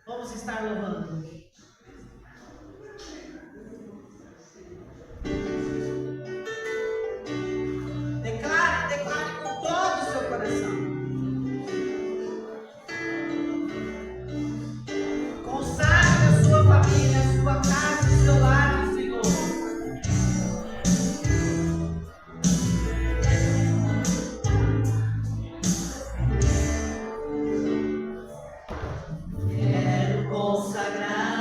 Vamos estar louvando. Declare com todo o seu coração. Consagre a sua família, a sua casa, o seu lar ao Senhor. Quero consagrar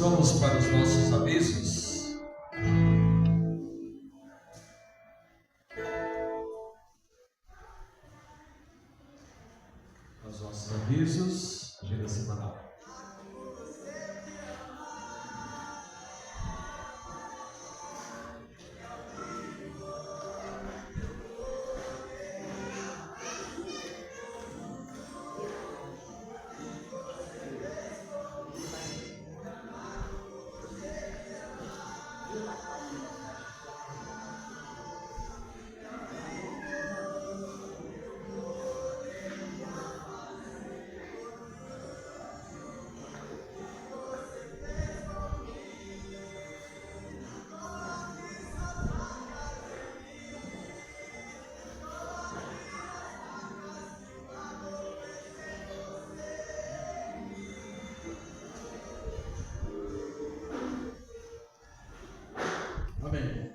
vamos para os nossos avisos. Os nossos avisos, agenda semanal.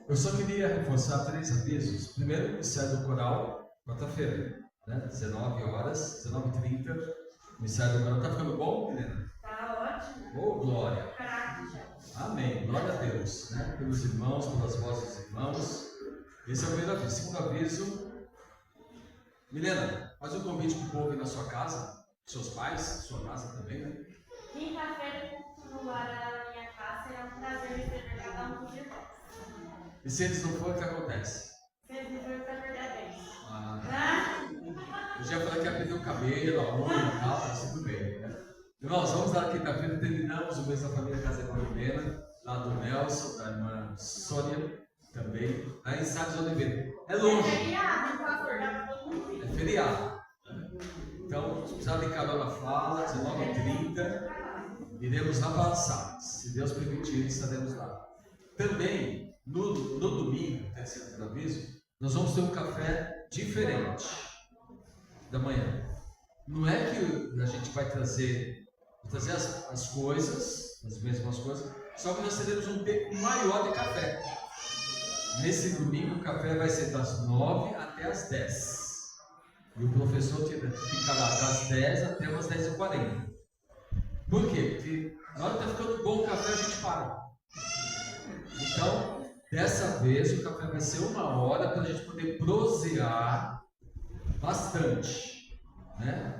Eu só queria reforçar 3 avisos. Primeiro, o Ministério do Coral, quarta-feira, né? 19 horas, 19h30. O Ministério do Coral está ficando bom, Helena? Tá ótimo. Oh, glória. Caraca. Amém. Glória a Deus, né? Pelos irmãos, pelas vozes dos irmãos. Esse é o primeiro aviso. Segundo aviso, Milena, faz um convite para o povo ir na sua casa, seus pais, sua casa também, né? Quinta-feira, no lar da minha casa, será um prazer receber cada um dos irmãos. E se eles não forem, o que acontece? Se eles não forem, vai perder a vez. Eu já falei que ia perder o cabelo, a unha e tal, mas tudo bem, né? Irmãos, vamos lá quinta-feira, terminamos o mês da família Casa da Milena, lá do Nelson, da irmã Sônia, também, lá em Sá de Oliveira. É longe. É feriado, pastor, dá pra todo mundo ir. É feriado. Então, se precisar de carona, fala, 19h30, iremos lá para Sá. Se Deus permitir, estaremos lá. Também, no domingo, terceiro aviso, nós vamos ter um café diferente da manhã. Não é que a gente vai trazer as coisas, as mesmas coisas, só que nós teremos um tempo maior de café. Nesse domingo o café vai ser das 9 até as 10. E o professor ficará das 10 até as 10h40. Por quê? Porque na hora que está ficando bom o café, a gente para. Então, dessa vez o café vai ser 1 hora para a gente poder prosear bastante, né?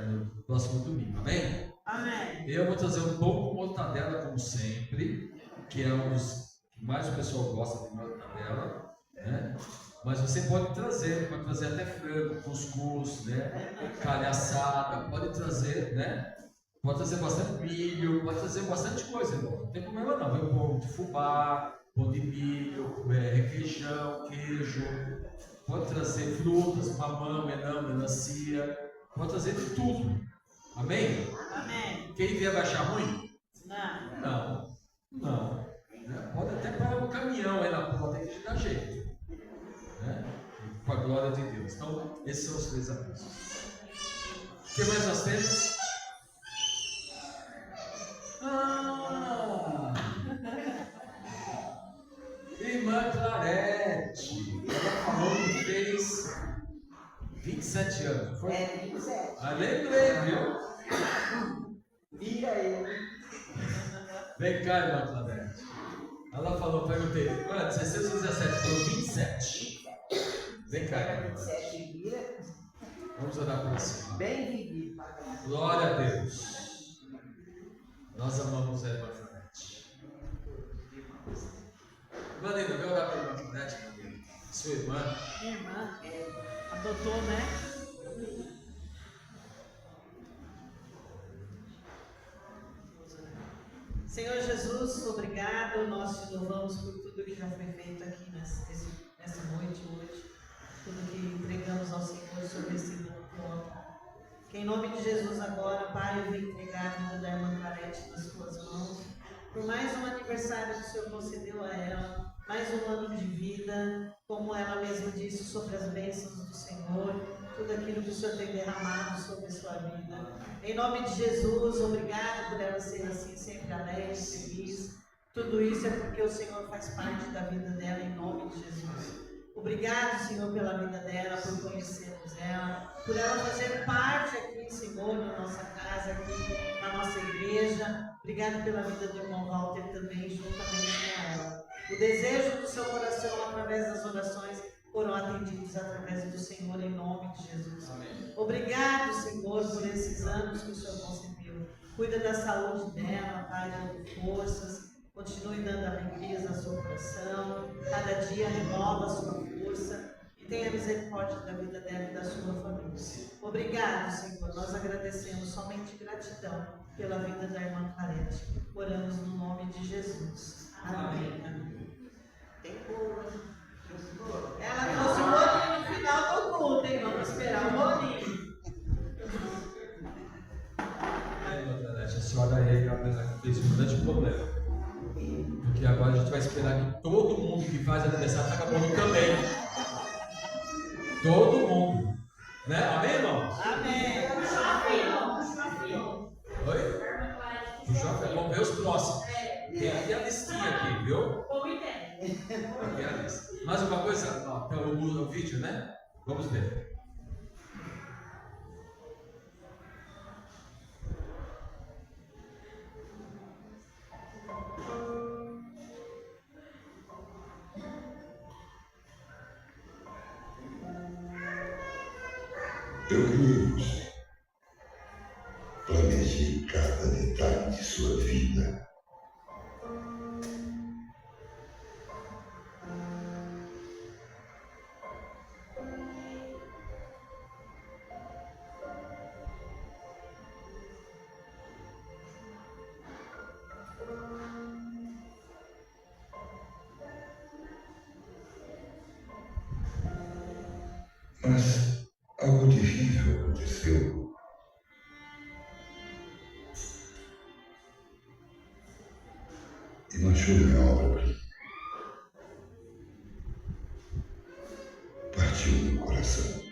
No próximo domingo, amém? Amém. Eu vou trazer um pouco de mortadela, como sempre, que é um dos que mais o pessoal gosta de mortadela, né? Mas você pode trazer até frango, cuscuz, né? Carne assada, pode trazer, né? Pode trazer bastante milho, pode trazer bastante coisa, irmão. Não tem problema não. Vem pão de fubá, pão de milho, requeijão, queijo. Pode trazer frutas, mamão, melão, melancia. Pode trazer de tudo. Amém? Amém. Quem vier vai achar ruim? Não. Não. Né? Pode até parar um caminhão aí na porta que dá jeito. Né? Com a glória de Deus. Então, esses são os 3 avisos. O que mais nós temos? Irmã Clarete, ela falou que fez 27 anos. Foi? 27. Lembrei, viu? Vira ele. Vem cá, irmã Clarete. Ela falou, perguntei, 16 ou 17? Falou 27. Vem cá, irmã Clarete. 27 vira. Vamos orar por você. Bem vivido. Glória a Deus. Nós amamos a irmã Clarete. Vanina, vem orar pela irmã Clarete, Vanina. Sua irmã. Minha irmã adotou, né? Senhor Jesus, obrigado. Nós te louvamos por tudo que já foi feito aqui nessa noite hoje. Tudo que entregamos ao Senhor sobre esse ponto. Que em nome de Jesus agora, Pai, eu venho entregar a vida da irmã Clarete nas tuas mãos. Por mais um aniversário que o Senhor concedeu a ela, mais um ano de vida, como ela mesma disse, sobre as bênçãos do Senhor, tudo aquilo que o Senhor tem derramado sobre a sua vida. Em nome de Jesus, obrigado por ela ser assim, sempre alegre, feliz. Tudo isso é porque o Senhor faz parte da vida dela, em nome de Jesus. Obrigado, Senhor, pela vida dela, por conhecermos ela, por ela fazer parte aqui, Senhor, na nossa casa, aqui, na nossa igreja. Obrigado pela vida do irmão Walter também, juntamente com ela. O desejo do seu coração, através das orações, foram atendidos através do Senhor, em nome de Jesus. Amém. Obrigado, Senhor, por esses anos que o Senhor concedeu. Cuida da saúde dela, Pai, dando forças. Continue dando alegrias ao seu coração. Cada dia renova a sua força. E tenha misericórdia da vida dela e da sua família. Obrigado, Senhor. Nós agradecemos somente gratidão pela vida da irmã Clarete. Oramos no nome de Jesus. Amém. Amém. Tem bolo, hein? Trouxe bolo? Ela trouxe o bolinho no final do culto, hein? Vamos esperar o bolinho. A senhora aí fez um grande problema. Porque agora a gente vai esperar que todo mundo que faz aniversário taca bolo também. Todo mundo. Né? Amém, irmão? Amém. Oi? Vamos ver os próximos. Tem aqui a listinha aqui, viu? Aqui a lista. Mais uma coisa? Ó, tem o vídeo, né? Vamos ver. Eu criei você. Planejei cada detalhe de sua vida. Mas algo terrível aconteceu. E manchou minha obra. Partiu meu coração.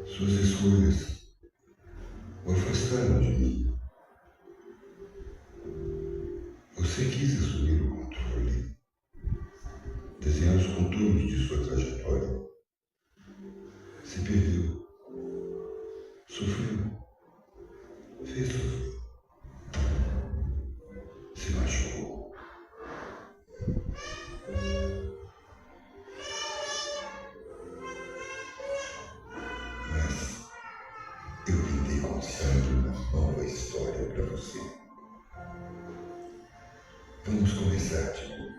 Suas escolhas o afastaram de mim. Você quis assumir o controle, desenhar os contornos de sua trajetória. Se perdeu, sofreu, fez sofrer, se machucou. Mas eu pintei com sangue uma nova história para você. Vamos começar de novo.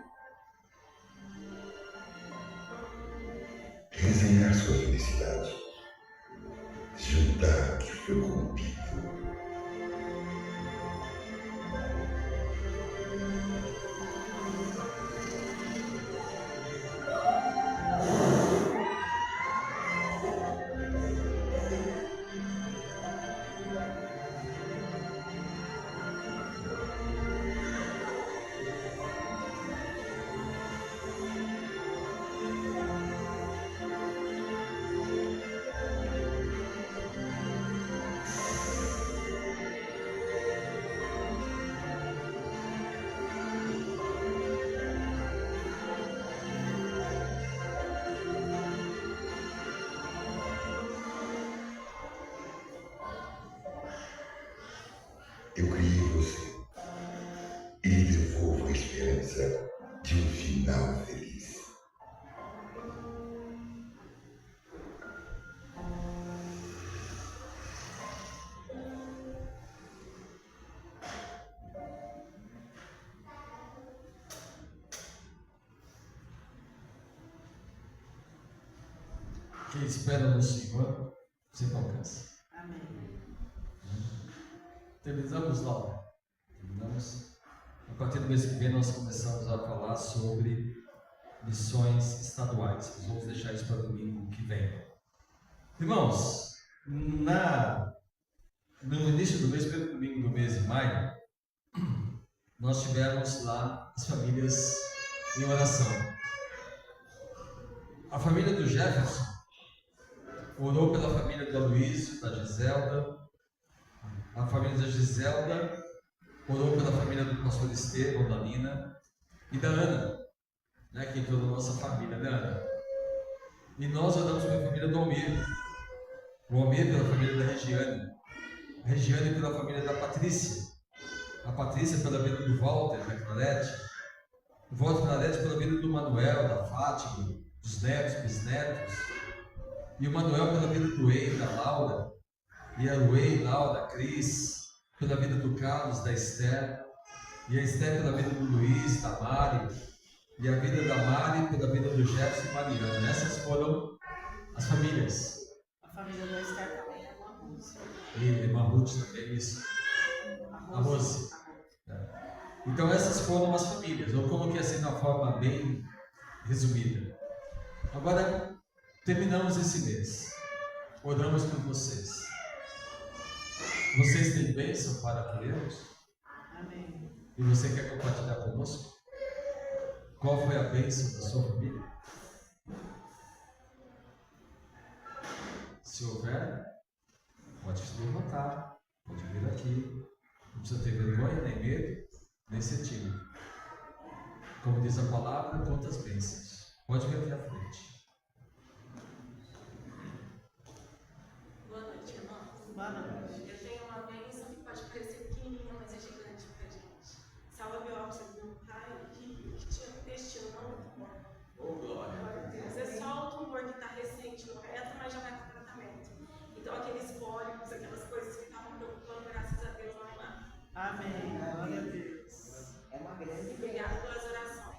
Resenhar sua felicidade. Juntar o que foi corrompido. Eu criei você e lhe devolvo a esperança de um final feliz. Quem espera no Senhor sempre alcança. Amém. Terminamos, Laura. Terminamos. A partir do mês que vem nós começamos a falar sobre missões estaduais. Nós vamos deixar isso para domingo que vem. Irmãos, no início do mês, primeiro domingo do mês de maio, nós tivemos lá as famílias em oração. A família do Jefferson orou pela família do Aloysio, da Giselda. A família da Giselda orou pela família do pastor Estevão, da Nina e da Ana, né, que entrou na nossa família, né, Ana? E nós oramos pela família do Almir, o Almir pela família da Regiane, a Regiane pela família da Patrícia, a Patrícia pela vida do Walter, da Clarete, o Walter Clarete pela vida do Manuel, da Fátima, dos netos, bisnetos, e o Manuel pela vida do Ei, da Laura, e a Ei, Laura, Cris, pela vida do Carlos, da Esther, e a Esther pela vida do Luiz, da Mari, e a vida da Mari pela vida do Jefferson e Mariana. Essas foram as famílias. A família do Esther também é uma música. E Mahmoud também, isso. A Rose. Então essas foram as famílias. Eu coloquei assim de uma forma bem resumida. Agora, terminamos esse mês. Oramos por vocês. Vocês têm bênção para acolhermos? Amém. E você quer compartilhar conosco? Qual foi a bênção da sua família? Se houver, pode se levantar, pode vir aqui. Não precisa ter vergonha, nem medo, nem ser tímido. Como diz a palavra, conta as bênçãos. Pode vir aqui à frente. Boa noite, irmãos. Boa noite. Eu tenho uma bênção que pode parecer pequenininha, mas é gigante pra gente. Salva a biópsia do meu pai, que tinha um intestino não muito bom. Oh, glória. Mas é só o tumor que está recente no reto, mas já vai para tratamento. Então aqueles pólipos, aquelas coisas que estavam preocupando, graças a Deus, não é nada. Amém. Glória a Deus. É uma grande Obrigada pelas orações.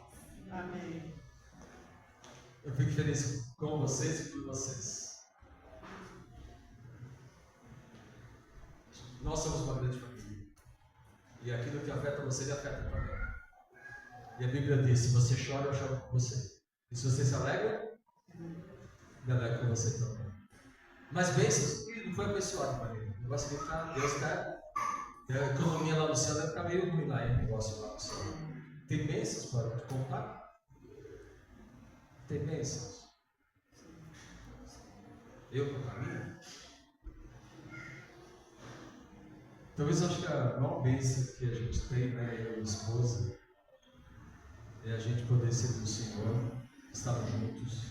Amém. Eu fico feliz com vocês e por vocês. Nós somos uma grande família. E aquilo que afeta você, ele afeta também. E a Bíblia diz, se você chora, eu choro com você. E se você se alegra, me alegro com você também. Mas bênçãos, não foi abençoado, Maria. O negócio que está, Deus está. A economia lá no céu deve estar meio ruim lá, o negócio lá no céu. Tem bênçãos para te contar? Tem bênçãos? Eu com a família? Talvez eu acho que a maior bênção que a gente tem, né, eu e a esposa, é a gente poder ser do Senhor, estarmos juntos.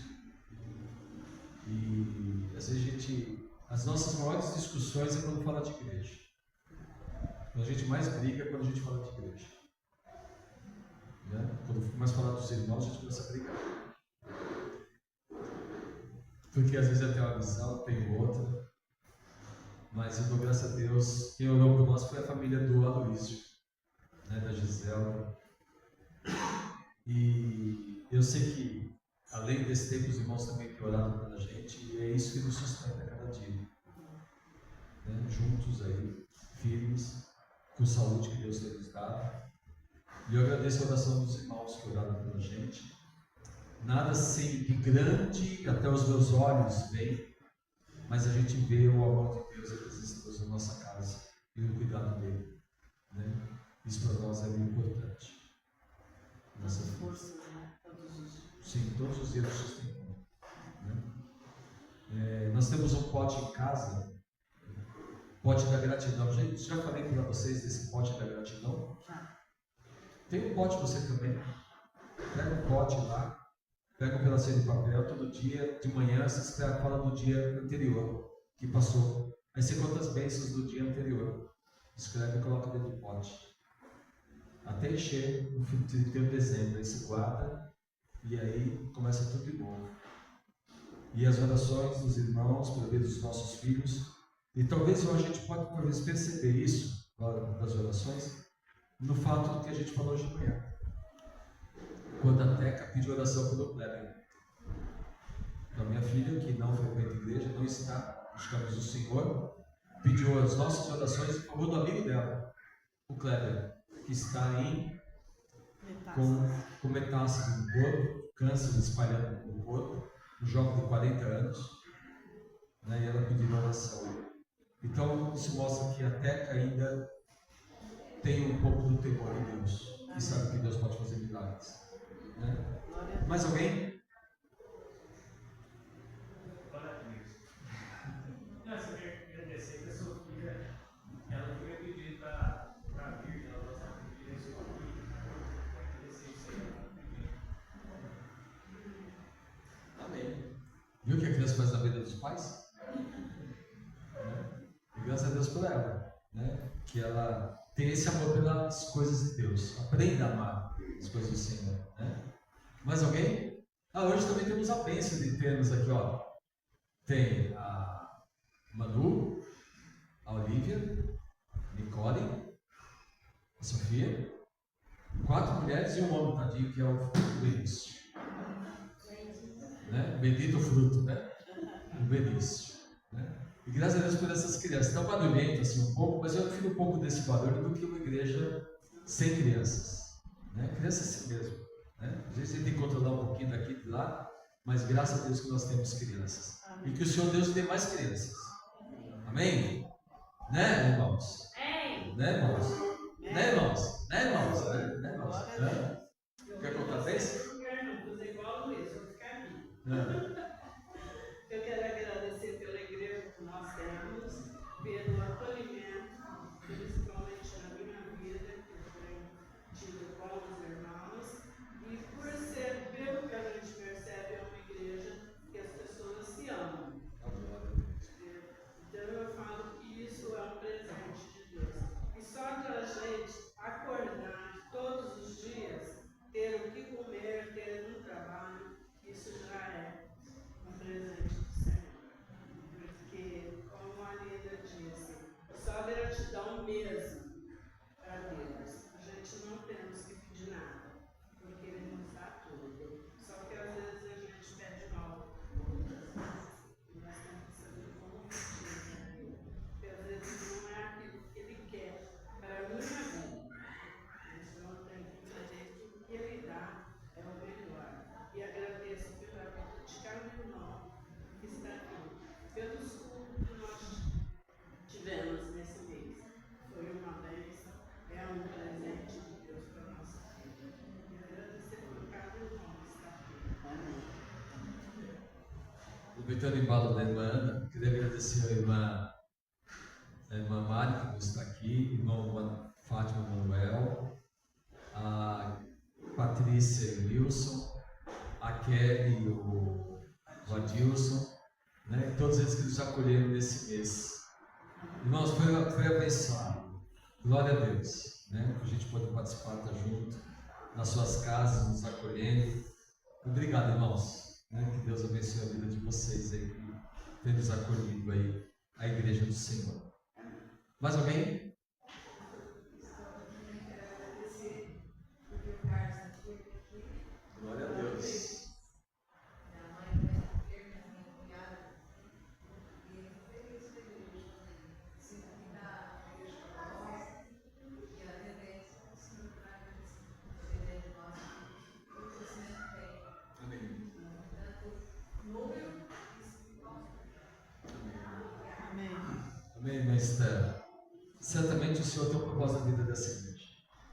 E às vezes as nossas maiores discussões é quando fala de igreja. Quando a gente mais briga é quando a gente fala de igreja. Né? Quando começa a falar dos irmãos, a gente começa a brigar. Porque às vezes eu tenho uma visão, tenho outra. Mas eu dou graças a Deus, quem orou por nós foi a família do Aloísio, né, da Gisela. E eu sei que, além desse tempo, os irmãos também têm orado pela gente, e é isso que nos sustenta a cada dia. Né? Juntos aí, firmes, com saúde que Deus tem nos dado. E eu agradeço a oração dos irmãos que oraram pela gente. Nada assim de grande até os meus olhos vem, mas a gente vê o amor de Deus e a presença de Deus na nossa casa e o cuidado dele. Né? Isso para nós é muito importante. Nossas forças, né? Todos os dias. Sim, todos os dias sustentam. Né? Nós temos um pote em casa, pote da gratidão. Gente, já falei para vocês desse pote da gratidão? Já. Tem um pote você também. Pega um pote lá. Pega um pedacinho de papel, todo dia, de manhã, você fala do dia anterior, que passou. Aí você conta as bênçãos do dia anterior. Escreve e coloca dentro do pote. Até encher no fim de dezembro. Aí você guarda e aí começa tudo de novo. E as orações dos irmãos, pela vida dos nossos filhos. E talvez a gente pode talvez perceber isso, das orações, no fato do que a gente falou hoje de manhã. Quando a Teca pediu oração pelo Kleber. Então, minha filha, que não frequenta a igreja, não está nos caminhos do Senhor, pediu as nossas orações em favor do amigo dela, o Kleber, que está com metástase no corpo, câncer espalhando no corpo, um jovem de 40 anos, né, e ela pediu oração. Então, isso mostra que a Teca ainda tem um pouco do temor em Deus, e sabe que Deus pode fazer milagres. Né? Mais alguém? Glória a Deus. Não, eu queria agradecer que a Sofia, ela foi pedir para vir, ela dos pais? Né? E graças a Deus por ela, né? Que ela tem esse amor pelas coisas de Deus. Aprenda a amar as coisas do Senhor, né? Mais alguém? Hoje também temos a bênção de termos aqui, ó. Tem a Manu, a Olivia, a Nicole, a Sofia, 4 mulheres e um homem, tadinho, que é o Benício. Né? Bendito fruto, né? O Benício. Né? E graças a Deus por essas crianças. Está barulhento assim um pouco, mas eu prefiro um pouco desse barulho do que uma igreja sem crianças. Né? Crianças assim mesmo. Né? Às vezes a gente tem que controlar um pouquinho daqui e de lá, mas graças a Deus que nós temos crianças. E que o Senhor Deus dê mais crianças. Amém? Né, irmãos? Né, irmãos? Né, irmãos? Né, irmãos? Né, irmãos? Quer contar vez? Eu quero agradecer pela igreja que nós temos, pelo acolhimento, principalmente na minha vida, que foi tido com os irmãos, e por ser, pelo que a gente percebe, é uma igreja que as pessoas se amam. Então eu falo que isso é um presente de Deus. E só da gente acordar todos os dias, ter o que comer, ter um trabalho, isso já é um presente do Senhor. Porque, como a Lida disse, só gratidão mesmo para Deus. A gente não temos que pedir nada, porque Ele nos dá tudo. Só que às vezes a gente pede mal, muitas vezes. E nós temos que saber como pedir a Ele. Porque às vezes não é aquilo que Ele quer para a minha vida. Então eu tenho que entender que o que Ele dá é o melhor. E agradeço pela vida de cada irmão que está aqui, pelos cultos que nós tivemos nesse mês. Foi uma bênção, é um presente de Deus para a nossa vida. E agradecer por cada irmão que está aqui. Amém. Aproveitando o embalo da irmã Ana, queria agradecer a irmã Mari, que está aqui, irmão Fátima Manuel, a Patrícia e o Wilson, a Kelly e o Adilson, né? Todos eles que nos acolheram nesse mês. Irmãos, foi abençoado. Glória a Deus, né? Que a gente pode participar, estar junto, nas suas casas, nos acolhendo. Obrigado, irmãos. Né? Que Deus abençoe a vida de vocês aí, que tem nos acolhido aí, a igreja do Senhor. Mais alguém? Glória a Deus. Amém, irmã Esther. Certamente o Senhor tem um propósito na vida dessa igreja,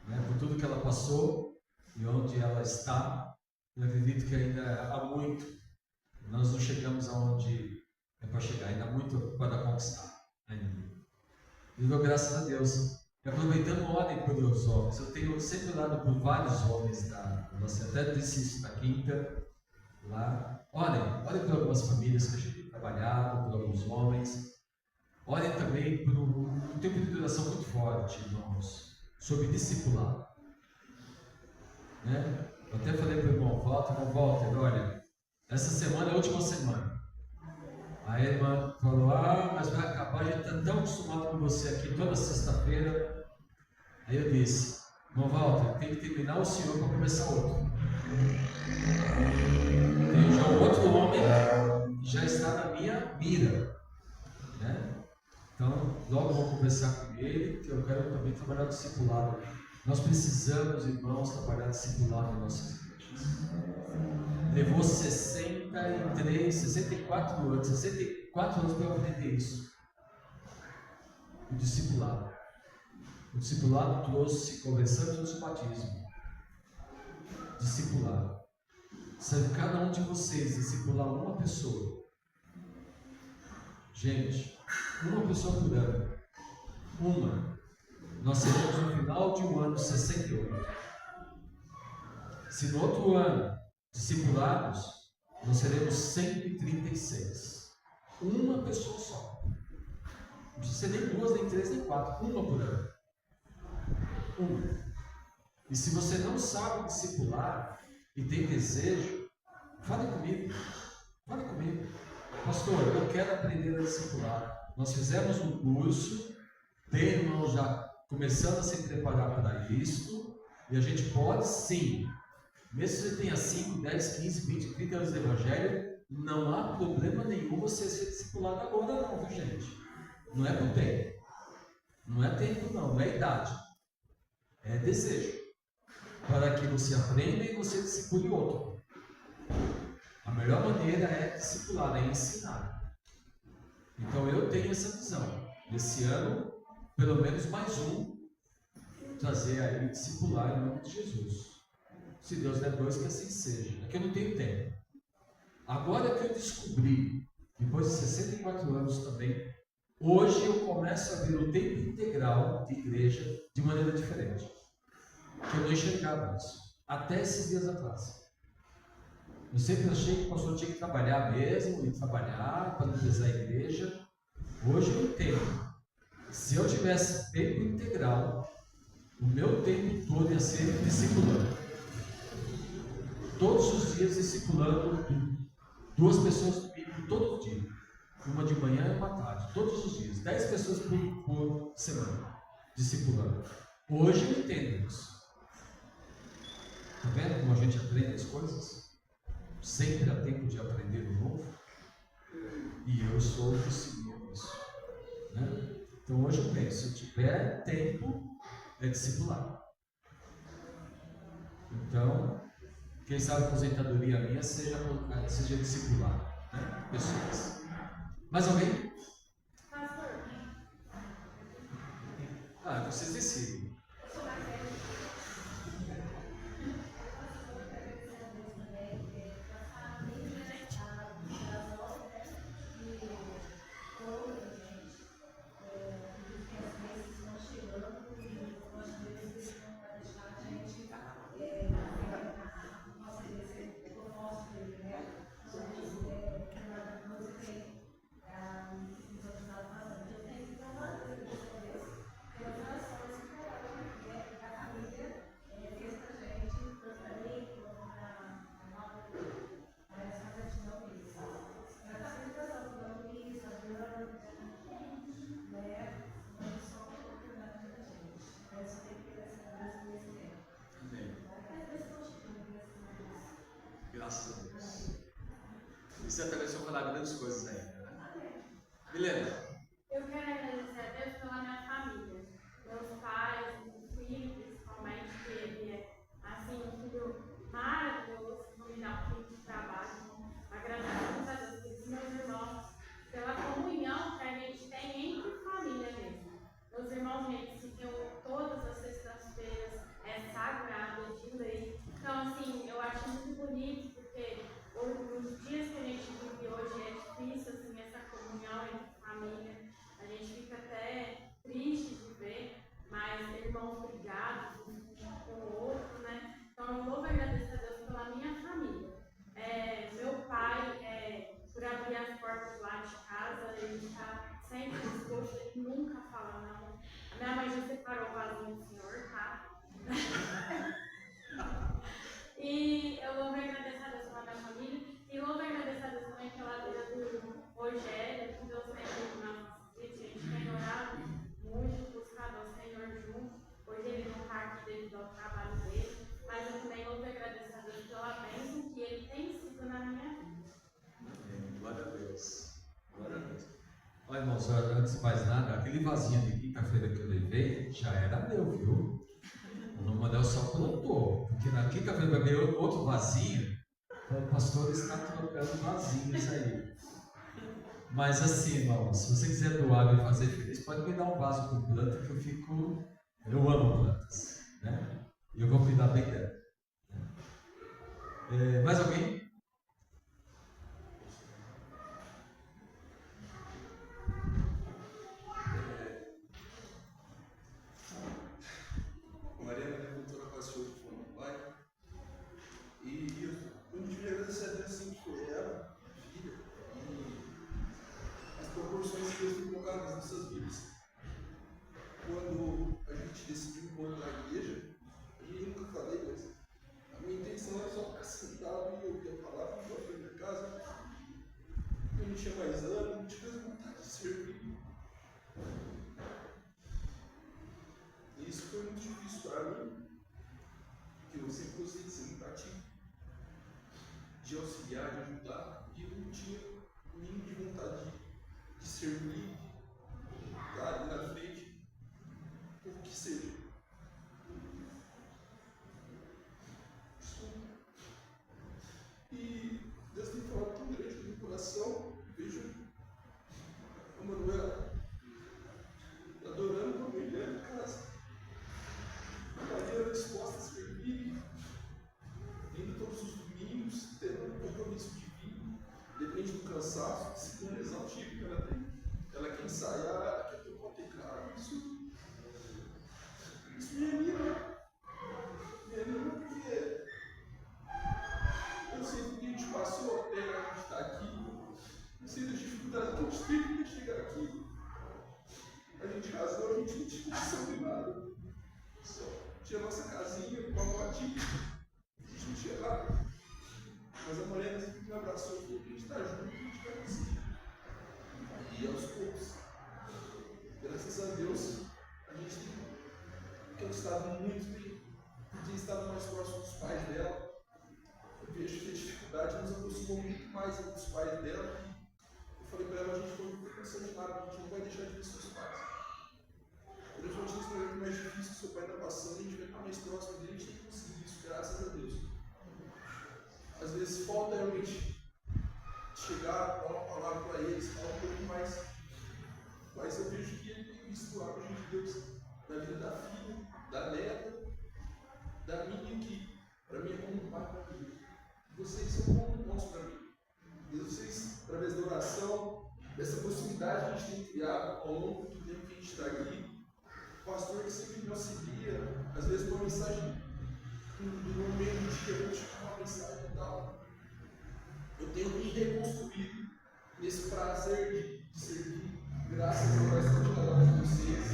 né? Por tudo que ela passou e onde ela está, eu acredito que ainda há muito. Nós não chegamos aonde é para chegar, ainda há muito para conquistar. Ainda. Eu dou graças a Deus. E aproveitando, orem pelos homens. Eu tenho sempre orado por vários homens você até disse isso na quinta, lá. Orem por algumas famílias que a gente tem trabalhado, por alguns homens. Orem também por um tempo de duração muito forte, irmãos, sobre discipulado. Né? Eu até falei para o irmão Walter, olha, essa semana é a última semana. Aí a irmã falou, mas vai acabar, a gente está tão acostumado com você aqui toda sexta-feira. Aí eu disse, irmão Walter, tem que terminar o senhor para começar outro. Tem já um outro homem que já está na minha mira. Né? Então, logo vou conversar com ele, que eu quero também trabalhar discipulado. Nós precisamos, irmãos, trabalhar discipulado em nossas igrejas. Levou 64 anos para eu aprender isso. O discipulado. O discipulado trouxe conversão e trouxe batismo. Discipulado. Se cada um de vocês discipular uma pessoa, gente, uma pessoa por ano, nós seremos no final de um ano 68. Se no outro ano discipulados, nós seremos 136. Uma pessoa só. Não precisa ser nem 2, nem 3, nem 4. Uma por ano. Uma. E se você não sabe discipular e tem desejo, fale comigo. Fale comigo. Pastor, eu quero aprender a discipular. Nós fizemos um curso, tem irmãos já começando a se preparar para isso, e a gente pode sim, mesmo que você tenha 5, 10, 15, 20, 30 anos de evangelho, não há problema nenhum você ser discipulado agora não, viu gente? Não é por tempo. Não é tempo não é idade. É desejo. Para que você aprenda e você discipule outro. A melhor maneira é discipular, é ensinar. Então eu tenho essa visão. Esse ano, pelo menos mais um, trazer aí discipular em nome de Jesus. Se Deus der 2, que assim seja. É que eu não tenho tempo. Agora que eu descobri, depois de 64 anos também, hoje eu começo a ver o tempo integral de igreja de maneira diferente. Que eu não enxergava isso. Até esses dias atrás. Eu sempre achei que o pastor tinha que trabalhar mesmo, e trabalhar para liderar a igreja. Hoje eu entendo. Se eu tivesse tempo integral, o meu tempo todo ia ser discipulando. Todos os dias discipulando 2 pessoas comigo todo dia. Uma de manhã e uma tarde. Todos os dias. 10 pessoas por semana. Discipulando. Hoje eu entendo isso. Está vendo como a gente aprende as coisas? Sempre há tempo de aprender o novo. E eu sou o que seguro isso. Né? Então hoje eu penso, se tiver tempo, é discipular. Então, quem sabe a aposentadoria minha seja discipular, né? Pessoas. Mais alguém? Pastor, Vocês decidem. Graças a Deus. E certamente vão falar grandes coisas ainda, né? Milena. eu quero agradecer a Deus pela minha família. Meus pais, meu filho, principalmente, que ele é assim, um filho maravilhoso, vão me dar um filho de trabalho. Agradeço a Deus pelos meus irmãos, pela comunhão que a gente tem entre família mesmo. Meus irmãos, gente, se reúnem todas as sextas-feiras, é sagrado, é de lei. Então, assim, eu acho muito bonito, porque os dias que a gente vive hoje é difícil, assim, essa comunhão entre família. A gente fica até triste de ver, mas irmãos brigados um com o outro, né? Então, eu vou agradecer a Deus pela minha família. Meu pai, por abrir as portas lá de casa, ele está sempre disposto, ele nunca fala não. A minha mãe já separou o vasinho do senhor, tá? E eu vou agradecer a Deus pela minha família e vou agradecer a Deus também pela vida do Rogério, que Deus tem feito na nossa vida. A gente tem orado muito, buscado ao Senhor junto. Hoje ele não está aqui devido ao trabalho dele, mas eu também vou agradecer a Deus pela bênção que ele tem sido na minha vida. Amém. Glória a Deus. Glória a Deus. Olha, irmãos, antes de mais nada, aquele vasinho de quinta-feira que eu levei já era meu, viu? O irmão Manel só plantou, porque na quinta-feira vai ver outro vasinho, então o pastor está trocando vasinhos aí. Mas assim, irmão, se você quiser doar e me fazer feliz, pode me dar um vaso com planta que eu amo plantas, né? E eu vou cuidar bem dela. Mais alguém? Mariana levantou a pastor de fome do pai. E eu tive que agradecer a Deus sim por ela, filha. E não tinha mais ânimo, não tinha mais vontade de servir. E isso foi muito difícil para mim, porque eu sempre gostei de ser muito ativo, de auxiliar, de ajudar, e eu não tinha o mínimo de vontade de servir, estar ali na frente, por que seja. E Deus tem falado tão grande no meu coração. Vejo a Manuela adorando com a mulher em casa, a Maria disposta a servir, indo todos os domingos, tendo um compromisso divino, depende do cansaço, disciplina exaustiva que ela tem. Ela quer ensaiar, ela quer ter um contemplado. Isso me anima. Me anima porque eu sei que a gente passou até a gente estar aqui. Eu sei das dificuldades que a gente teve para chegar aqui. A gente casou, a gente não tinha condição de nada. Só tinha a nossa casinha, uma motinha. A gente não tinha nada. Mas a Morena sempre me abraçou e falou que a gente está junto, a gente vai conseguir. E aos poucos, graças a Deus, a gente tem estado muito bem, tem estado mais próximo dos pais dela. Eu vejo que a dificuldade nos aproximou muito mais dos pais dela. Eu falei para ela, a gente não está pensando em nada, a gente não vai deixar de ver seus pais. Durante os momentos mais difíceis que seu pai está passando, a gente vai estar mais próximo dele, a gente tem que conseguir isso, graças a Deus. Às vezes falta realmente chegar, dar uma palavra para eles, falar um pouco mais. Mas eu vejo que ele tem visto a obra de Deus na vida da filha, da neta, da minha, que para mim é como um pai para mim. Vocês são como irmãos para mim. E vocês, através da oração, dessa proximidade que a gente tem criado ao longo do tempo que a gente está aqui, o pastor que sempre me auxilia, às vezes uma mensagem no meio do dia, eu vou te uma mensagem e tal. Eu tenho me reconstruído nesse prazer de servir, graças à oração de cada um de vocês,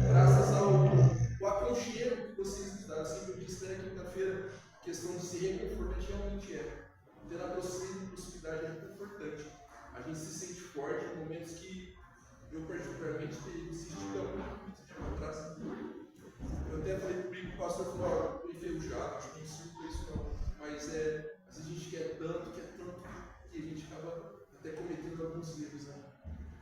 graças ao aconchego que vocês nos dão. Eu sempre disse na quinta-feira, a questão de ser reconfortante realmente é. Ter a proximidade é muito importante. A gente se sente forte em momentos que eu particularmente tenho insistido muito de uma traça. Eu até falei comigo, o pastor falou, estou enferrujado, acho que não sinto isso não. Mas às vezes a gente quer tanto, que a gente acaba até cometendo alguns erros, né?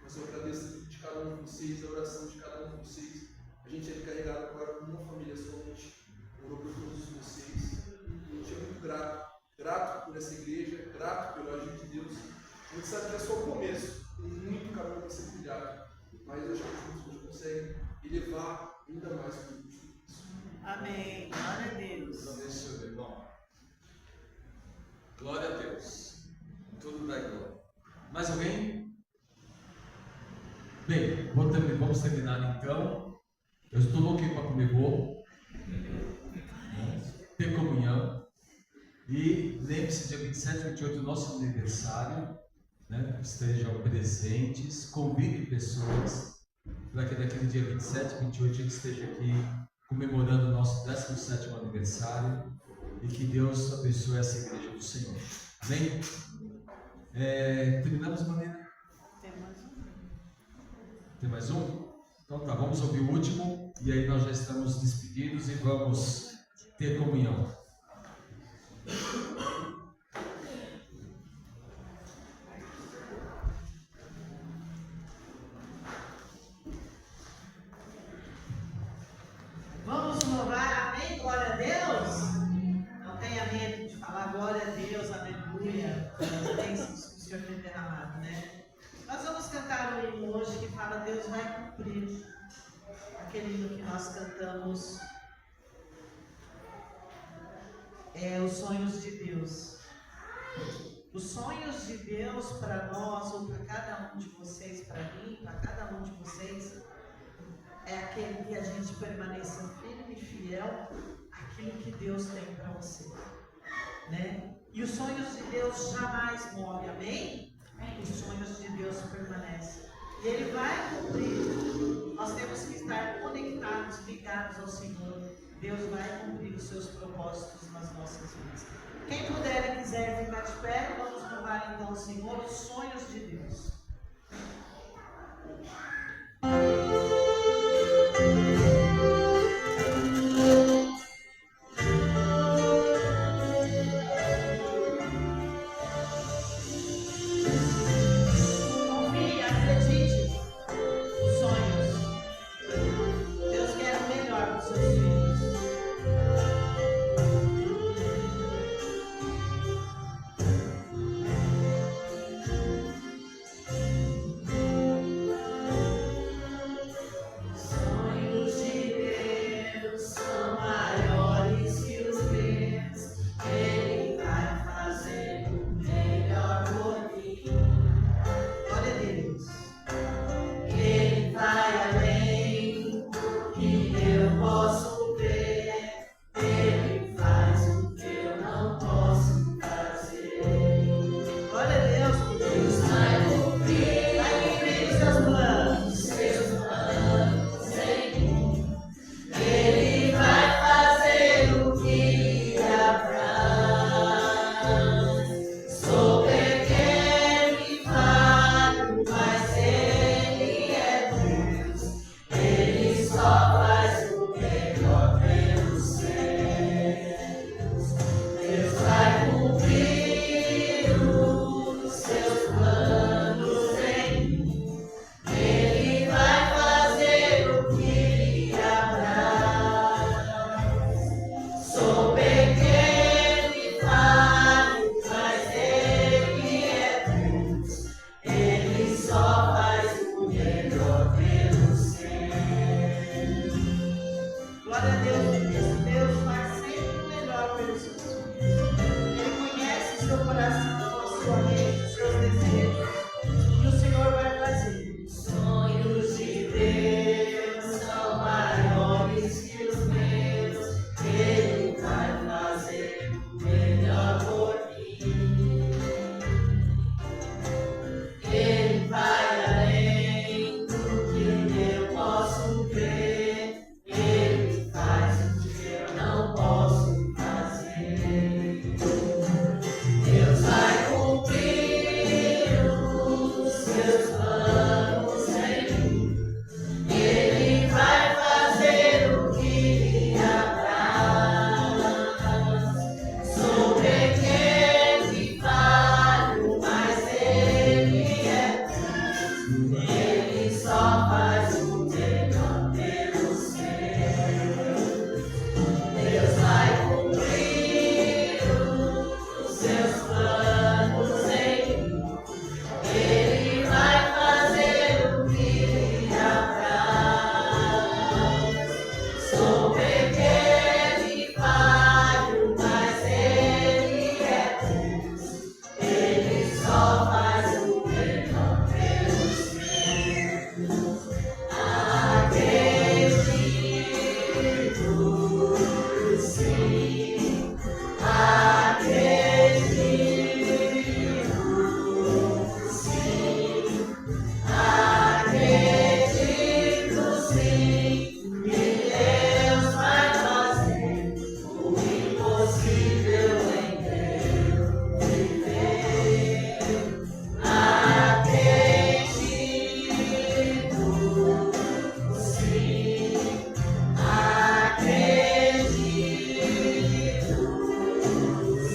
Mas eu agradeço de cada um de vocês, a oração de cada um de vocês. A gente é carregado agora por uma família somente, orou por todos vocês. A gente é muito grato por essa igreja, grato pelo agir de Deus. A gente sabe que é só o começo, tem muito caminho para ser trilhado, mas eu acho que a gente consegue elevar ainda mais o que isso. Amém. Glória a Deus. Deixa eu ver, bom. Glória a Deus. Tudo dá glória. Mais alguém? Bem, vamos terminar então. Eu estou louco para comer bolo, ter comunhão. E lembre-se, dia 27 e 28 é o nosso aniversário, né? Estejam presentes, convide pessoas para que naquele dia 27 e 28 a gente esteja aqui comemorando o nosso 17º aniversário e que Deus abençoe essa igreja do Senhor. Amém? Terminamos, Maneira? Tem mais um? Então tá, vamos ouvir o último e aí nós já estamos despedidos e vamos ter comunhão. Vamos louvar, amém? Glória a Deus. Não tenha medo de falar glória a Deus, aleluia. As bênçãos que o Senhor tem derramado, né? Nós vamos cantar um hino hoje que fala: Deus vai cumprir. Aquele hino que nós cantamos é os sonhos de Deus. Os sonhos de Deus para nós, ou para cada um de vocês, para mim, para cada um de vocês, é aquele que a gente permaneça firme e fiel àquilo que Deus tem para você, né? E os sonhos de Deus jamais morrem, amém? Os sonhos de Deus permanecem. E Ele vai cumprir. Nós temos que estar conectados, ligados ao Senhor. Deus vai cumprir os seus propósitos nas nossas vidas. Quem puder e quiser ficar de pé, vamos louvar então o Senhor. Senhor os sonhos de Deus. Confie, acredite nos sonhos. Deus quer o melhor para os seus filhos. Sonhos de Deus são maiores que os meus. Ele vai fazer o melhor por mim. Glória a Deus. Ele vai além do que eu posso ver. Ele faz o que eu não posso fazer. Glória a Deus, porque Deus vai cumprir os seus planos. Ele vai fazer o que apraz. Sou pequeno e falho, mas Ele é Deus. Ele só faz o melhor pelos seus. Deus vai cumprir os seus planos em mim. Ele vai fazer o que apraz. Sou pequeno e falho, mas Ele é Deus. Ele só faz o melhor pelos seus. Glória a Deus, Deus faz sempre o melhor pelos seus filhos. Ele conhece o seu coração, a sua mente, os seus desejos. E o Senhor vai fazer. Sonhos de Deus são maiores que os meus. Ele vai fazer o melhor por mim. Ele vai além do que eu posso ver. Ele faz o que eu não posso fazer. Deus vai cumprir os seus planos em mim. Ele vai fazer o que lhe apraz. Sou pequeno e falho, mas Ele é Deus. Ele só faz o melhor pelos seus. Deus vai cumprir os seus planos em mim. Ele vai fazer o que lhe apraz. Sou pequeno e falho, mas Ele é Deus. Ele só faz o melhor pelos seus. Acredito, sim. Acredito, sim. Acredito, sim. Que Deus vai fazer o impossível em meu viver. Acredito, sim. Acredito,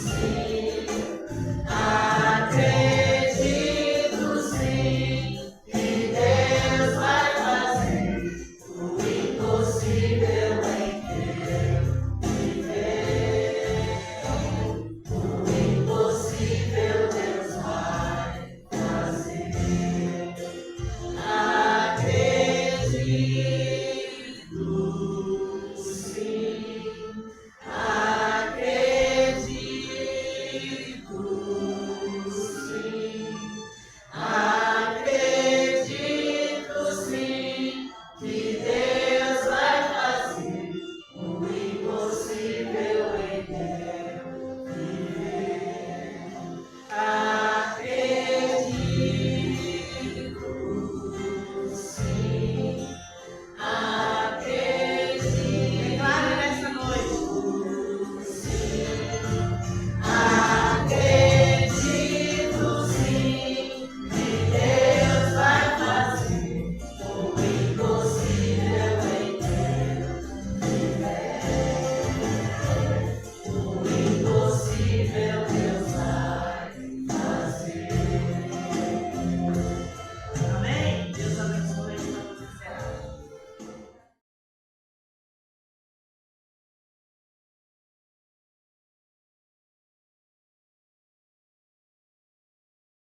sim. Acredito, sim. Que Deus vai fazer o impossível em meu viver. O impossível Deus vai fazer. Acredito, sim. Acredito,